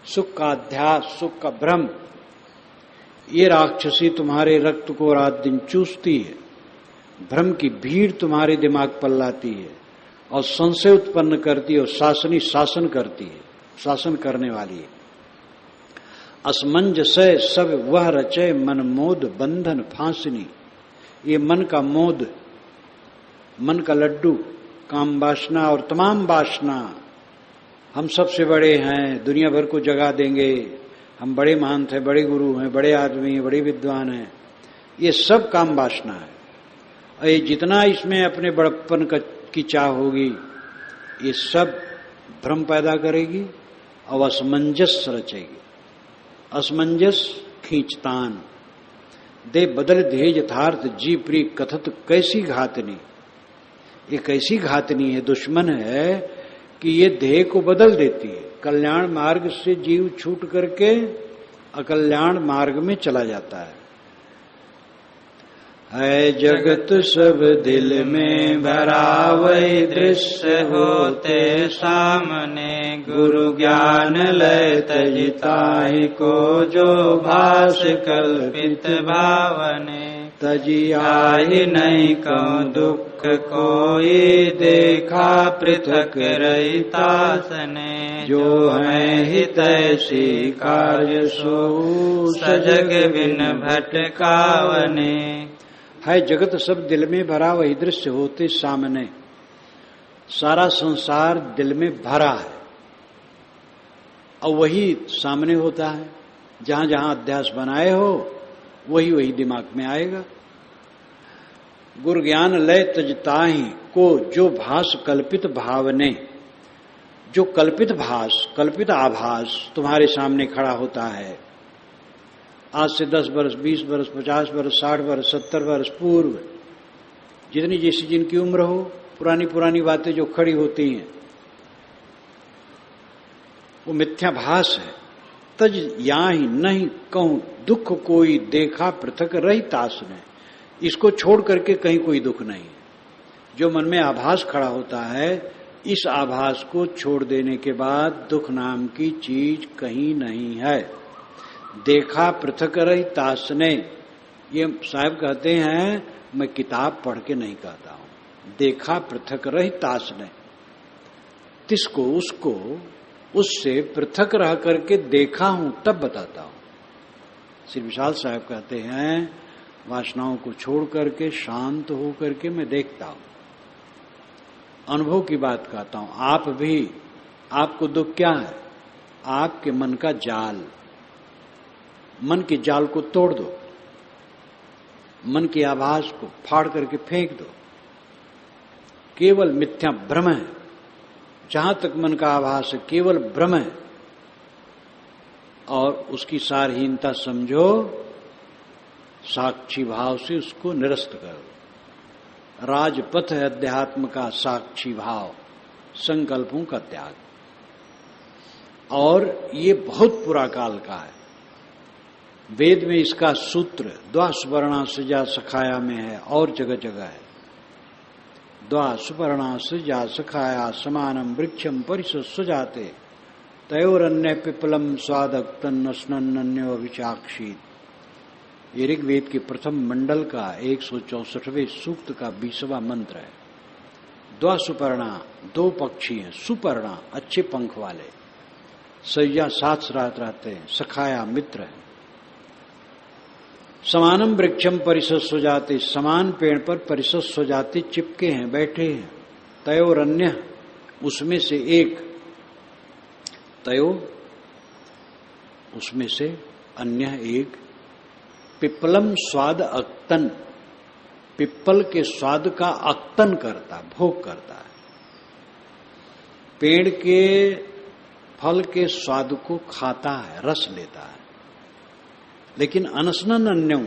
Speaker 1: सुख का अध्यास, सुख का भ्रम, ये राक्षसी तुम्हारे रक्त को रात दिन चूसती है, भ्रम की भीड़ तुम्हारे दिमाग पर लाती है और संशय उत्पन्न करती है और शासनी शासन करती है, शासन करने वाली है। असमंजसय सब वह रचय मन मोद बंधन फांसनी। ये मन का मोद, मन का लड्डू, काम वासना और तमाम वासना, हम सबसे बड़े हैं, दुनिया भर को जगा देंगे, हम बड़े महंत हैं, बड़े गुरु हैं, बड़े आदमी हैं, बड़े विद्वान हैं, ये सब काम वासना है। और ये जितना इसमें अपने बड़प्पन की चाह होगी, ये सब भ्रम पैदा करेगी और असमंजस रचेगी। असमंजस खींचतान, दे बदल दे यथार्थ जी प्रिय कथत कैसी घातनी। ये कैसी घातनी है, दुश्मन है कि ये देह को बदल देती है। कल्याण मार्ग से जीव छूट करके अकल्याण मार्ग में चला जाता है। जगत सब दिल में भरा वही दृश्य होते सामने। गुरु ज्ञान लय तजिताहि को जो भास कल्पित भावने। तजियाहि नहीं कहूँ दुख कोई देखा पृथक रहितासने। जो है हितैषी कार्य सो सजग बिन भटकावने। है जगत सब दिल में भरा वही दृश्य होते सामने। सारा संसार दिल में भरा है और वही सामने होता है। जहां जहां अध्यास बनाए हो वही वही दिमाग में आएगा। गुरु ज्ञान लय तजताहि को जो भास कल्पित भावने। जो कल्पित भास, कल्पित आभास तुम्हारे सामने खड़ा होता है, आज से 10 वर्ष, 20 वर्ष, 50 वर्ष, 60 वर्ष, 70 वर्ष पूर्व जितनी जैसी जिनकी उम्र हो, पुरानी पुरानी बातें जो खड़ी होती हैं वो मिथ्याभास है। तज याहि नहीं कहूं दुख कोई देखा पृथक रही तास ने। इसको छोड़ करके कहीं कोई दुख नहीं। जो मन में आभास खड़ा होता है, इस आभास को छोड़ देने के बाद दुख नाम की चीज कहीं नहीं है। देखा पृथक रही तास ने, ये साहब कहते हैं, मैं किताब पढ़ के नहीं कहता हूं। देखा पृथक रही तास ने, तिसको उसको उससे पृथक रह करके देखा हूं तब बताता हूं। श्री विशाल साहब कहते हैं, वासनाओं को छोड़ करके शांत हो करके मैं देखता हूं, अनुभव की बात कहता हूं। आप भी, आपको दुख क्या है? आपके मन का जाल, मन के जाल को तोड़ दो, मन के आभास को फाड़ करके फेंक दो। केवल मिथ्या भ्रम है, जहां तक मन का आभास है केवल भ्रम है, और उसकी सारहीनता समझो, साक्षी भाव से उसको निरस्त करो। राजपथ है अध्यात्म का साक्षी भाव, संकल्पों का त्याग। और ये बहुत पुरा काल का है। वेद में इसका सूत्र द्वासुपर्णा सजा सखाया में है और जगह जगह है। द्वासुपर्णा सजा सखाया समानम वृक्षम परिषद सुजाते तयोरन्य पिपलम स्वादक्तन स्नन्यो विचाक्षी। ये ऋग्वेद के प्रथम मंडल का 164वें सूक्त का 20वां मंत्र है। द्वासुपर्णा, दो पक्षी हैं, सुपर्णा अच्छे पंख वाले, सैया साथ रात रहते हैं, सखाया मित्र है। समानम वृक्षम परिषद सुजाते, समान पेड़ पर परिषद सुजाते चिपके हैं, बैठे हैं। तयोरन्य, उसमें से एक, तयो उसमें से, अन्य एक, पिप्पलम स्वाद अक्तन, पिप्पल के स्वाद का अक्तन करता, भोग करता है। पेड़ के फल के स्वाद को खाता है, रस लेता है। लेकिन अनशनन अन्यों,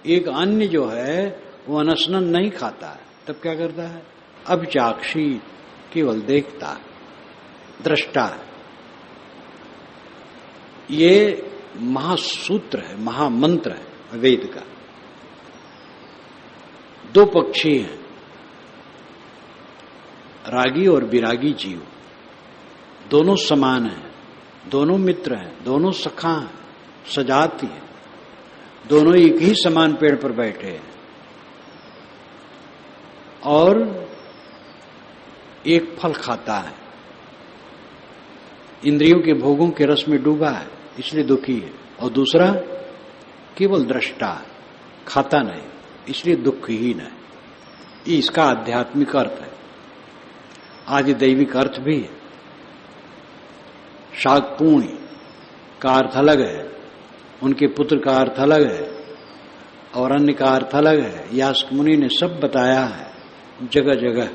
Speaker 1: एक अन्य जो है वो अनशनन नहीं खाता है। तब क्या करता है? अभिचाक्षी, केवल देखता है, दृष्टा है। ये महासूत्र है, महामंत्र है वेद का। दो पक्षी हैं, रागी और विरागी जीव, दोनों समान हैं, दोनों मित्र हैं, दोनों सखा हैं, सजाती है, दोनों एक ही समान पेड़ पर बैठे हैं और एक फल खाता है। इंद्रियों के भोगों के रस में डूबा है, इसलिए दुखी है। और दूसरा केवल दृष्टा है, खाता नहीं, इसलिए दुखहीन है। ये इसका आध्यात्मिक अर्थ है। आदि दैविक अर्थ भी है। शाकपूर्णी का अर्थ अलग है, उनके पुत्र का अर्थ अलग है, और अन्य का अर्थ अलग है। यास्क मुनि ने सब बताया है जगह जगह।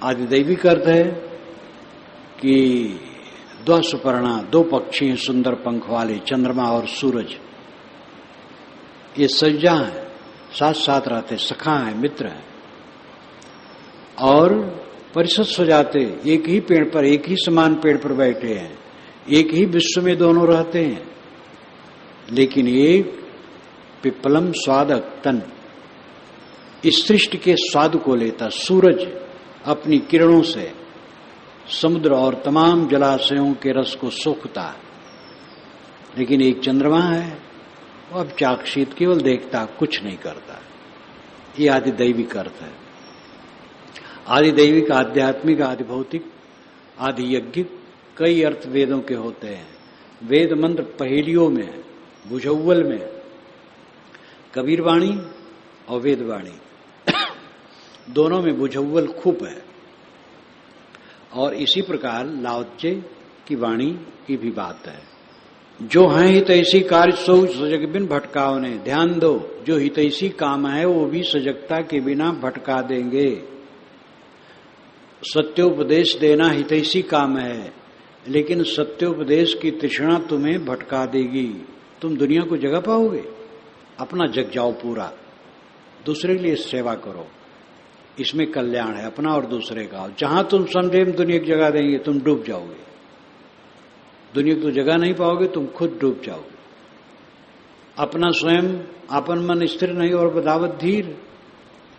Speaker 1: आदिदैविक अर्थ है कि द्वासुपर्णा, दो पक्षी हैं सुंदर पंख वाले, चंद्रमा और सूरज। ये सज्जा है, साथ साथ रहते, सखा है, मित्र है। और परिषद सुजाते, एक ही पेड़ पर, एक ही समान पेड़ पर बैठे हैं, एक ही विश्व में दोनों रहते हैं। लेकिन एक पिप्पलम स्वादक तन, इस सृष्टि के स्वाद को लेता। सूरज अपनी किरणों से समुद्र और तमाम जलाशयों के रस को सोखता है। लेकिन एक चंद्रमा है, वो अब चाक्षित, केवल देखता, कुछ नहीं करता। ये आदि दैविक अर्थ है। आदि दैविक, आध्यात्मिक, आदि भौतिक, आदि यज्ञिक, कई अर्थ वेदों के होते हैं। वेद मंत्र पहेलियों में, बुझौल में, कबीरवाणी और वेदवाणी दोनों में बुझौल खूब है। और इसी प्रकार लाओत्से की वाणी की भी बात है। जो है हितैषी कार्य सो सजग बिन भटकाओ ने। ध्यान दो, जो हितैषी काम है वो भी सजगता के बिना भटका देंगे। सत्योपदेश देना हितैषी काम है, लेकिन सत्योपदेश की तृष्णा तुम्हें भटका देगी। तुम दुनिया को जगा पाओगे? अपना जग जाओ पूरा, दूसरे के लिए सेवा करो, इसमें कल्याण है अपना और दूसरे का। जहां तुम समझे हम दुनिया की जगह देंगे, तुम डूब जाओगे। दुनिया को जगह नहीं पाओगे, तुम खुद डूब जाओगे। अपना स्वयं अपन मन स्थिर नहीं और बदावत धीर,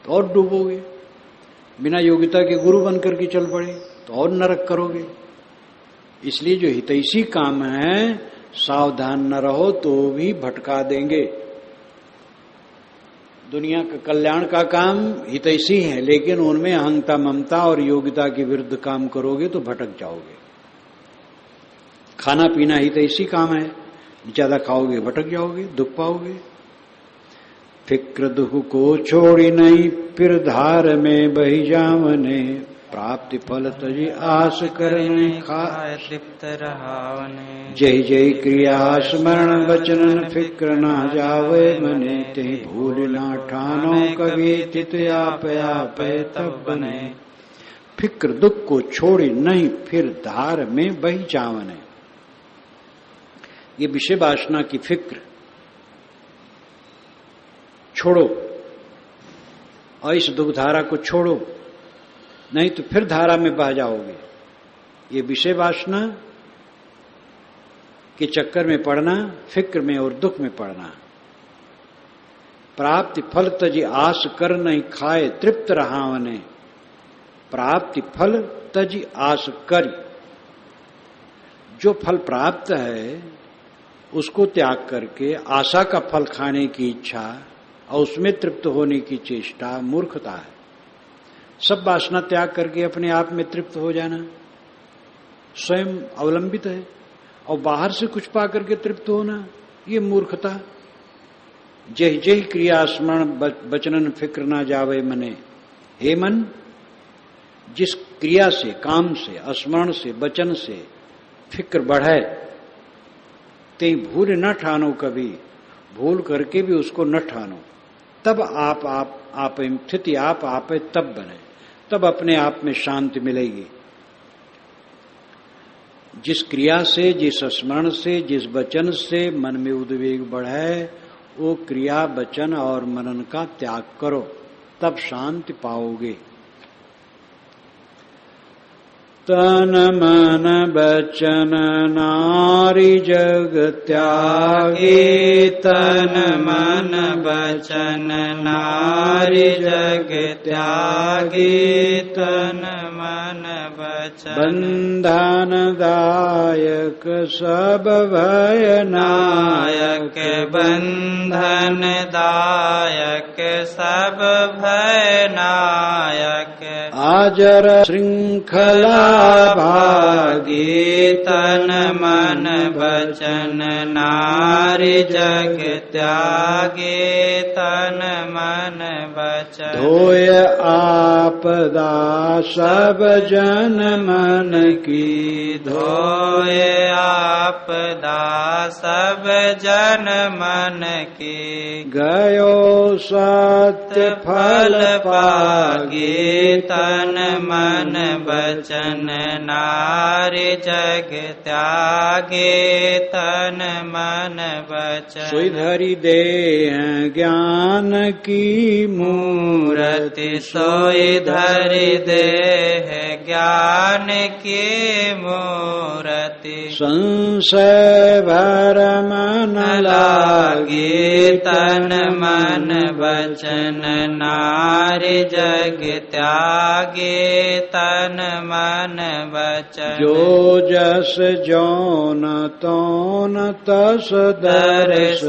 Speaker 1: तो और डूबोगे। बिना योग्यता के गुरु बनकर के चल पड़े तो और नरक करोगे। इसलिए जो हितैषी काम है सावधान न रहो तो भी भटका देंगे। दुनिया का कल्याण का काम हितैषी है, लेकिन उनमें अहंता ममता और योग्यता के विरुद्ध काम करोगे तो भटक जाओगे। खाना पीना हितैषी काम है, ज्यादा खाओगे भटक जाओगे, दुख पाओगे। फिक्र दुख को छोड़ी नहीं, फिर धार में बही जावने, प्राप्ति फल तजी आस करने खाए
Speaker 2: तृप्त रहावने।
Speaker 1: जय जय क्रिया स्मरण वचन फिक्र ना जावे मने, ते भूल ना ठानो कभी तित आप तब बने। फिक्र दुख को छोड़ी नहीं, फिर धार में बही जावने। ये विषय वासना की फिक्र छोड़ो और इस दुख धारा को छोड़ो, नहीं तो फिर धारा में बह जाओगे। ये विषय वासना के चक्कर में पड़ना, फिक्र में और दुख में पड़ना। प्राप्ति फल तजी आस कर नहीं खाए तृप्त रहावने। प्राप्ति फल तजी आस कर, जो फल प्राप्त है उसको त्याग करके आशा का फल खाने की इच्छा और उसमें तृप्त होने की चेष्टा मूर्खता है। सब वासना त्याग करके अपने आप में तृप्त हो जाना स्वयं अवलंबित है, और बाहर से कुछ पा करके तृप्त होना ये मूर्खता। जय जय क्रिया स्मरण वचनन फिक्र ना जावे मने। हे मन, जिस क्रिया से, काम से, स्मरण से, वचन से फिक्र बढ़े, ते भूल न ठानो कभी, भूल करके भी उसको न ठानो। तब आप स्थिति आप तब बने, तब अपने आप में शांति मिलेगी। जिस क्रिया से, जिस स्मरण से, जिस वचन से मन में उद्वेग बढ़े, वो क्रिया, वचन और मनन का त्याग करो, तब शांति पाओगे। तन मन वचन नारी जग त्यागी,
Speaker 2: तन मन वचन नारी जग त्यागी, तन मन वचन
Speaker 1: बंधन दायक सब भय
Speaker 2: नायक, बंधन दायक सब भय नायक।
Speaker 1: आजर श्रृंखला
Speaker 2: भागी, तन मन वचन नारी जग त्यागे, तन मन वचन
Speaker 1: धोय आपदा सब जन मन की,
Speaker 2: धोय आपदा सब जन मन की।
Speaker 1: गयो सत्य फल
Speaker 2: पागे, तन मन वचन नारी जग त्यागे, तन मन वचन
Speaker 1: सुधरि देह ज्ञान की
Speaker 2: मूर्ति, सोई धरि देह ज्ञान की मूर्ति।
Speaker 1: संशय भरम न
Speaker 2: लागे, तन मन वचन नारी जग त्यागे, तन मन वचन
Speaker 1: जो जस जौन तौन तस दर्श,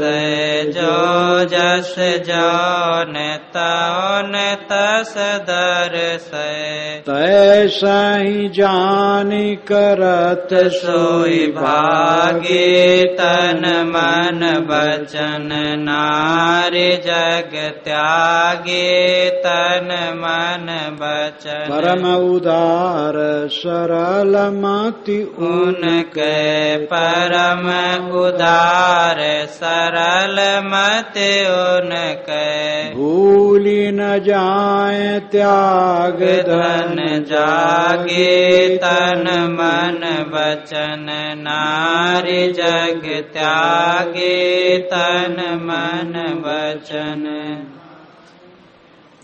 Speaker 2: जो जस जौन तौन तस दर्श।
Speaker 1: तैसा ही जानी करत
Speaker 2: सोई भागे, तन मन वचन नारी जग त्यागे, तन मन वचन
Speaker 1: पर परम उदार सरल मति
Speaker 2: उनके परम उदार सरल मति उनके
Speaker 1: भूली न जाए त्याग
Speaker 2: धन जागे तन मन वचन नारी जग त्यागे तन मन वचन।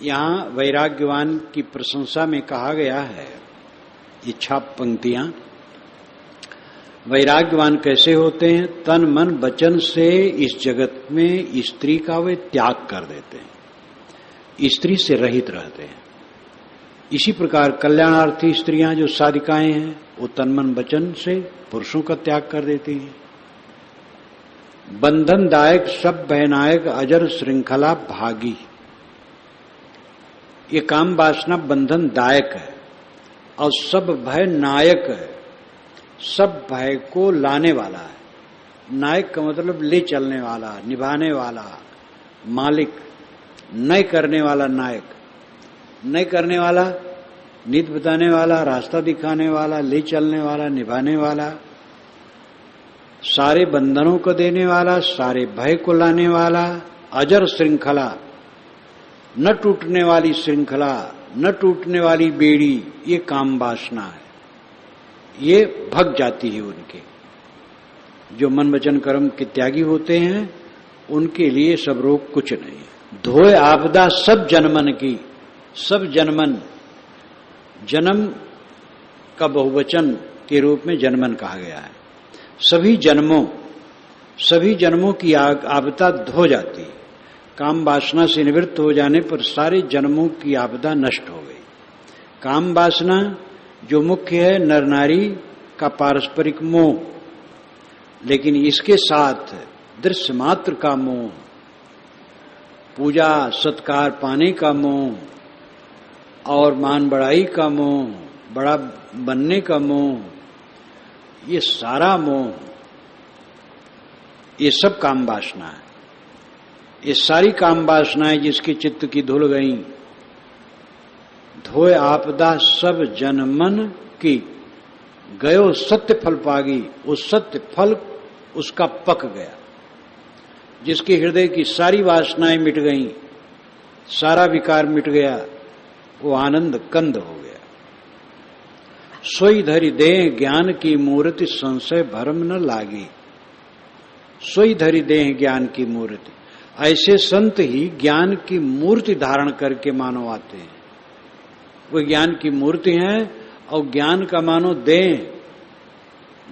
Speaker 1: यहाँ वैराग्यवान की प्रशंसा में कहा गया है, इच्छा पंक्तियां, वैराग्यवान कैसे होते हैं? तन मन वचन से इस जगत में स्त्री का वे त्याग कर देते हैं, स्त्री से रहित रहते हैं। इसी प्रकार कल्याणार्थी स्त्रियां जो साधिकाएं हैं वो तन मन वचन से पुरुषों का त्याग कर देती हैं। बंधन दायक सब भयनायक अजर श्रृंखला भागी, ये काम वासना बंधन दायक है और सब भय नायक है, सब भय को लाने वाला है। नायक का मतलब ले चलने वाला, निभाने वाला, मालिक, नय करने वाला नायक, नय करने वाला, नीति बताने वाला, रास्ता दिखाने वाला, ले चलने वाला, निभाने वाला, सारे बंधनों को देने वाला, सारे भय को लाने वाला, अजर श्रृंखला, न टूटने वाली श्रृंखला, न टूटने वाली बेड़ी, ये काम वासना है। ये भग जाती है उनके, जो मन वचन कर्म के त्यागी होते हैं उनके लिए सब रोग कुछ नहीं है। धोए आपदा सब जनमन की, सब जनमन, जन्म का बहुवचन के रूप में जनमन कहा गया है। सभी जन्मों की आपदा धो जाती है। काम वासना से निवृत्त हो जाने पर सारे जन्मों की आपदा नष्ट हो गई। काम वासना जो मुख्य है नर नारी का पारस्परिक मोह, लेकिन इसके साथ दृश्य मात्र का मोह, पूजा सत्कार पाने का मोह और मान बढ़ाई का मोह, बड़ा बनने का मोह, ये सारा मोह, ये सब काम वासना है। ये सारी काम वासनाएं जिसके चित्त की धुल गई, धोए आपदा सब जनमन की, गयो सत्य फल पागी, उस सत्य फल उसका पक गया। जिसके हृदय की सारी वासनाएं मिट गईं, सारा विकार मिट गया, वो आनंद कंद हो गया। सोई धरि देह ज्ञान की मूर्ति संशय भरम न लागी। सोई धरि देह ज्ञान की मूर्ति, ऐसे संत ही ज्ञान की मूर्ति धारण करके मानो आते हैं। वो ज्ञान की मूर्ति हैं और ज्ञान का मानो देह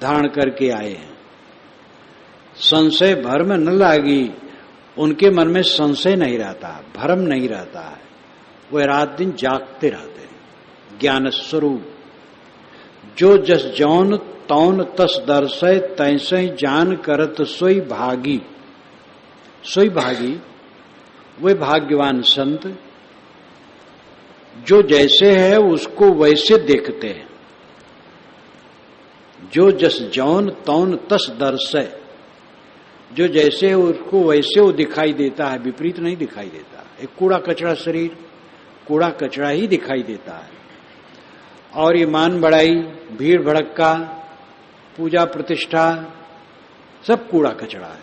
Speaker 1: धारण करके आए हैं। संशय भरम न लागी, उनके मन में संशय नहीं रहता, भरम नहीं रहता है, वे रात दिन जागते रहते हैं। ज्ञान स्वरूप जो जस जौन तौन तस दर्शय तैसे जान करत सोई भागी। सोई भागी वे भाग्यवान संत जो जैसे है उसको वैसे देखते हैं। जो जस जौन तौन तस दर्शय, जो जैसे है उसको वैसे वो दिखाई देता है, विपरीत नहीं दिखाई देता। एक कूड़ा कचरा शरीर कूड़ा कचरा ही दिखाई देता है। और ये मान बढ़ाई, भीड़ भड़क्का, पूजा प्रतिष्ठा सब कूड़ा कचरा है।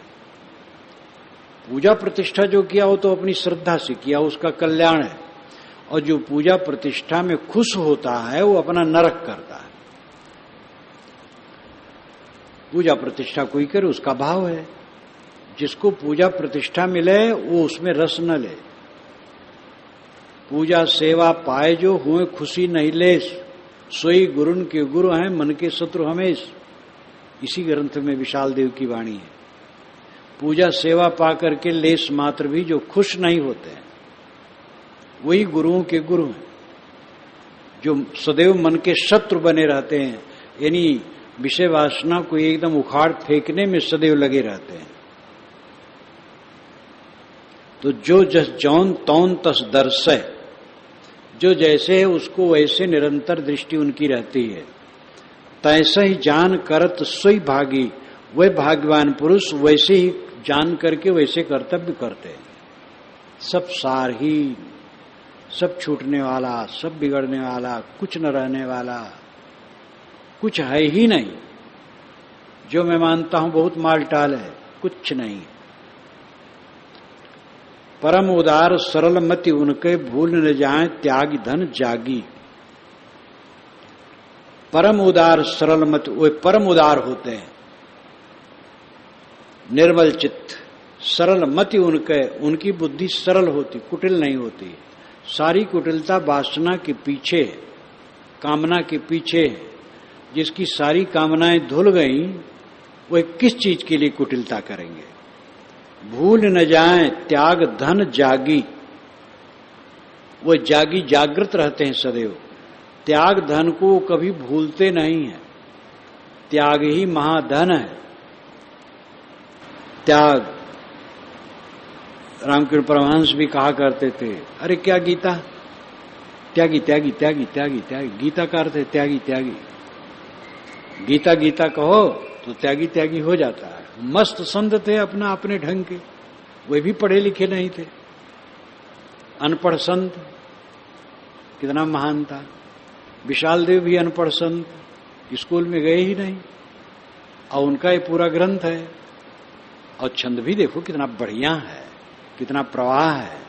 Speaker 1: पूजा प्रतिष्ठा जो किया हो तो अपनी श्रद्धा से किया, उसका कल्याण है। और जो पूजा प्रतिष्ठा में खुश होता है वो अपना नरक करता है। पूजा प्रतिष्ठा कोई करे उसका भाव है। जिसको पूजा प्रतिष्ठा मिले वो उसमें रस न ले। पूजा सेवा पाए जो हुए खुशी नहीं लेस, सोई गुरुन के गुरु हैं मन के शत्रु हमेश। इसी ग्रंथ में विशाल देव की वाणी है। पूजा सेवा पा करके लेस मात्र भी जो खुश नहीं होते हैं वही गुरुओं के गुरु हैं। जो सदैव मन के शत्रु बने रहते हैं, यानी विषय वासना को एकदम उखाड़ फेंकने में सदैव लगे रहते हैं। तो जो जस जौन तौन तस दर्शय, जो जैसे है उसको वैसे निरंतर दृष्टि उनकी रहती है। तैसे ही जान करत सोई भागी, वह भाग्यवान पुरुष वैसे ही जान करके वैसे कर्तव्य करते हैं। सब सार ही सब छूटने वाला, सब बिगड़ने वाला, कुछ न रहने वाला, कुछ है ही नहीं। जो मैं मानता हूं बहुत मालटाल है, कुछ नहीं। परम उदार सरल मति उनके, भूल न जाए त्याग धन जागी। परम उदार सरल मत, वे परम उदार होते हैं, निर्मल चित्त, सरल मति उनके, उनकी बुद्धि सरल होती, कुटिल नहीं होती। सारी कुटिलता वासना के पीछे, कामना के पीछे। जिसकी सारी कामनाएं धुल गई, वे किस चीज के लिए कुटिलता करेंगे। भूल न जाए त्याग धन जागी, वो जागी जागृत रहते हैं सदैव। त्याग धन को कभी भूलते नहीं है। त्याग ही महाधन है। त्याग, रामकृष्ण परमहंस भी कहा करते थे, अरे क्या गीता, त्यागी त्यागी त्यागी त्यागी त्यागी, गीता का अर्थ है त्यागी त्यागी। गीता गीता कहो तो त्यागी त्यागी हो जाता है। मस्त संत थे अपना अपने ढंग के, वे भी पढ़े लिखे नहीं थे। अनपढ़ संत कितना महान था। विशाल देव भी अनपढ़ संत, स्कूल में गए ही नहीं, और उनका ये पूरा ग्रंथ है। और छंद भी देखो कितना बढ़िया है, कितना प्रवाह है,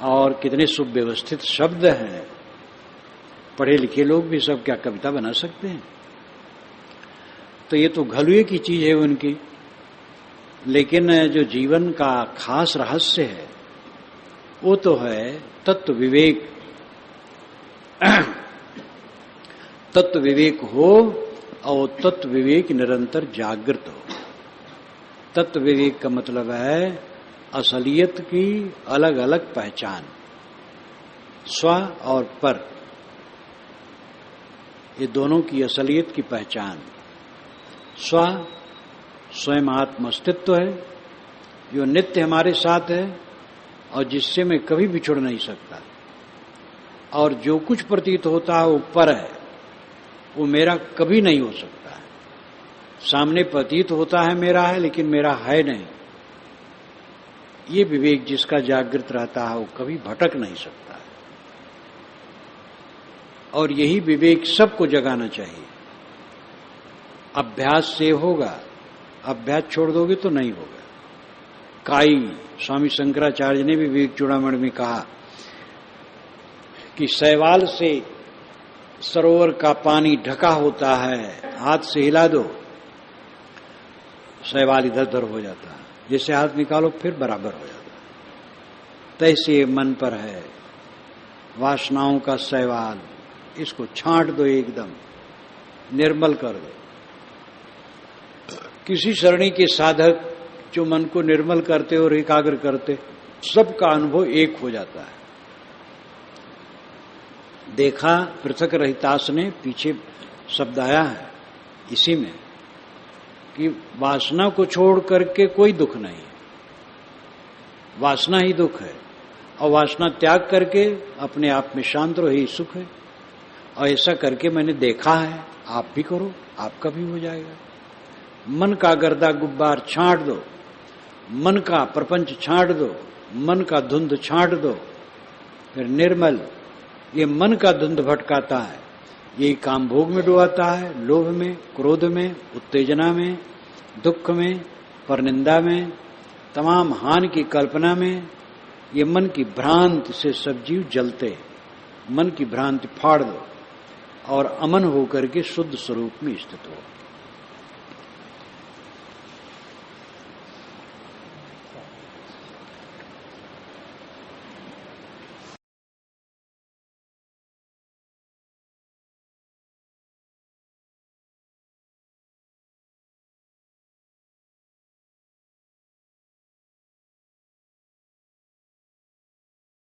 Speaker 1: और कितने सुव्यवस्थित शब्द हैं। पढ़े लिखे लोग भी सब क्या कविता बना सकते हैं। तो ये तो घलुए की चीज है उनकी। लेकिन जो जीवन का खास रहस्य है वो तो है तत्व विवेक। तत्व विवेक हो और तत्व विवेक निरंतर जागृत हो। तत्व विवेक का मतलब है असलियत की अलग अलग पहचान, स्व और पर, ये दोनों की असलियत की पहचान। स्व स्वयं आत्म अस्तित्व है जो नित्य हमारे साथ है और जिससे मैं कभी बिछुड़ नहीं सकता। और जो कुछ प्रतीत होता है वो पर है, वो मेरा कभी नहीं हो सकता है। सामने प्रतीत होता है मेरा है, लेकिन मेरा है नहीं। ये विवेक जिसका जागृत रहता है वो कभी भटक नहीं सकता है। और यही विवेक सबको जगाना चाहिए। अभ्यास से होगा, अभ्यास छोड़ दोगे तो नहीं होगा। काई स्वामी शंकराचार्य ने भी विवेक चूड़ामणि में कहा कि शैवाल से सरोवर का पानी ढका होता है, हाथ से हिला दो शैवाल इधर उधर हो जाता है, जैसे हाथ निकालो फिर बराबर हो जाता है। तैसे मन पर है वासनाओं का शैवाल, इसको छांट दो, एकदम निर्मल कर दो। किसी सरणी के साधक जो मन को निर्मल करते और एकाग्र करते, सबका अनुभव एक हो जाता है। देखा पृथक रहितास ने, पीछे शब्द आया है इसी में कि वासना को छोड़ करके कोई दुख नहीं, वासना ही दुख है। और वासना त्याग करके अपने आप में शांत रहो, ही सुख है। और ऐसा करके मैंने देखा है, आप भी करो, आपका भी हो जाएगा। मन का गर्दा गुब्बार छांट दो, मन का प्रपंच छांट दो, मन का धुंध छांट दो, फिर निर्मल। ये मन का धुंध भटकाता है, ये काम भोग में डुबाता है, लोभ में, क्रोध में, उत्तेजना में, दुख में, परनिंदा में, तमाम हानि की कल्पना में। ये मन की भ्रांति से सब जीव जलते। मन की भ्रांति फाड़ दो और अमन होकर के शुद्ध स्वरूप में स्थित हो।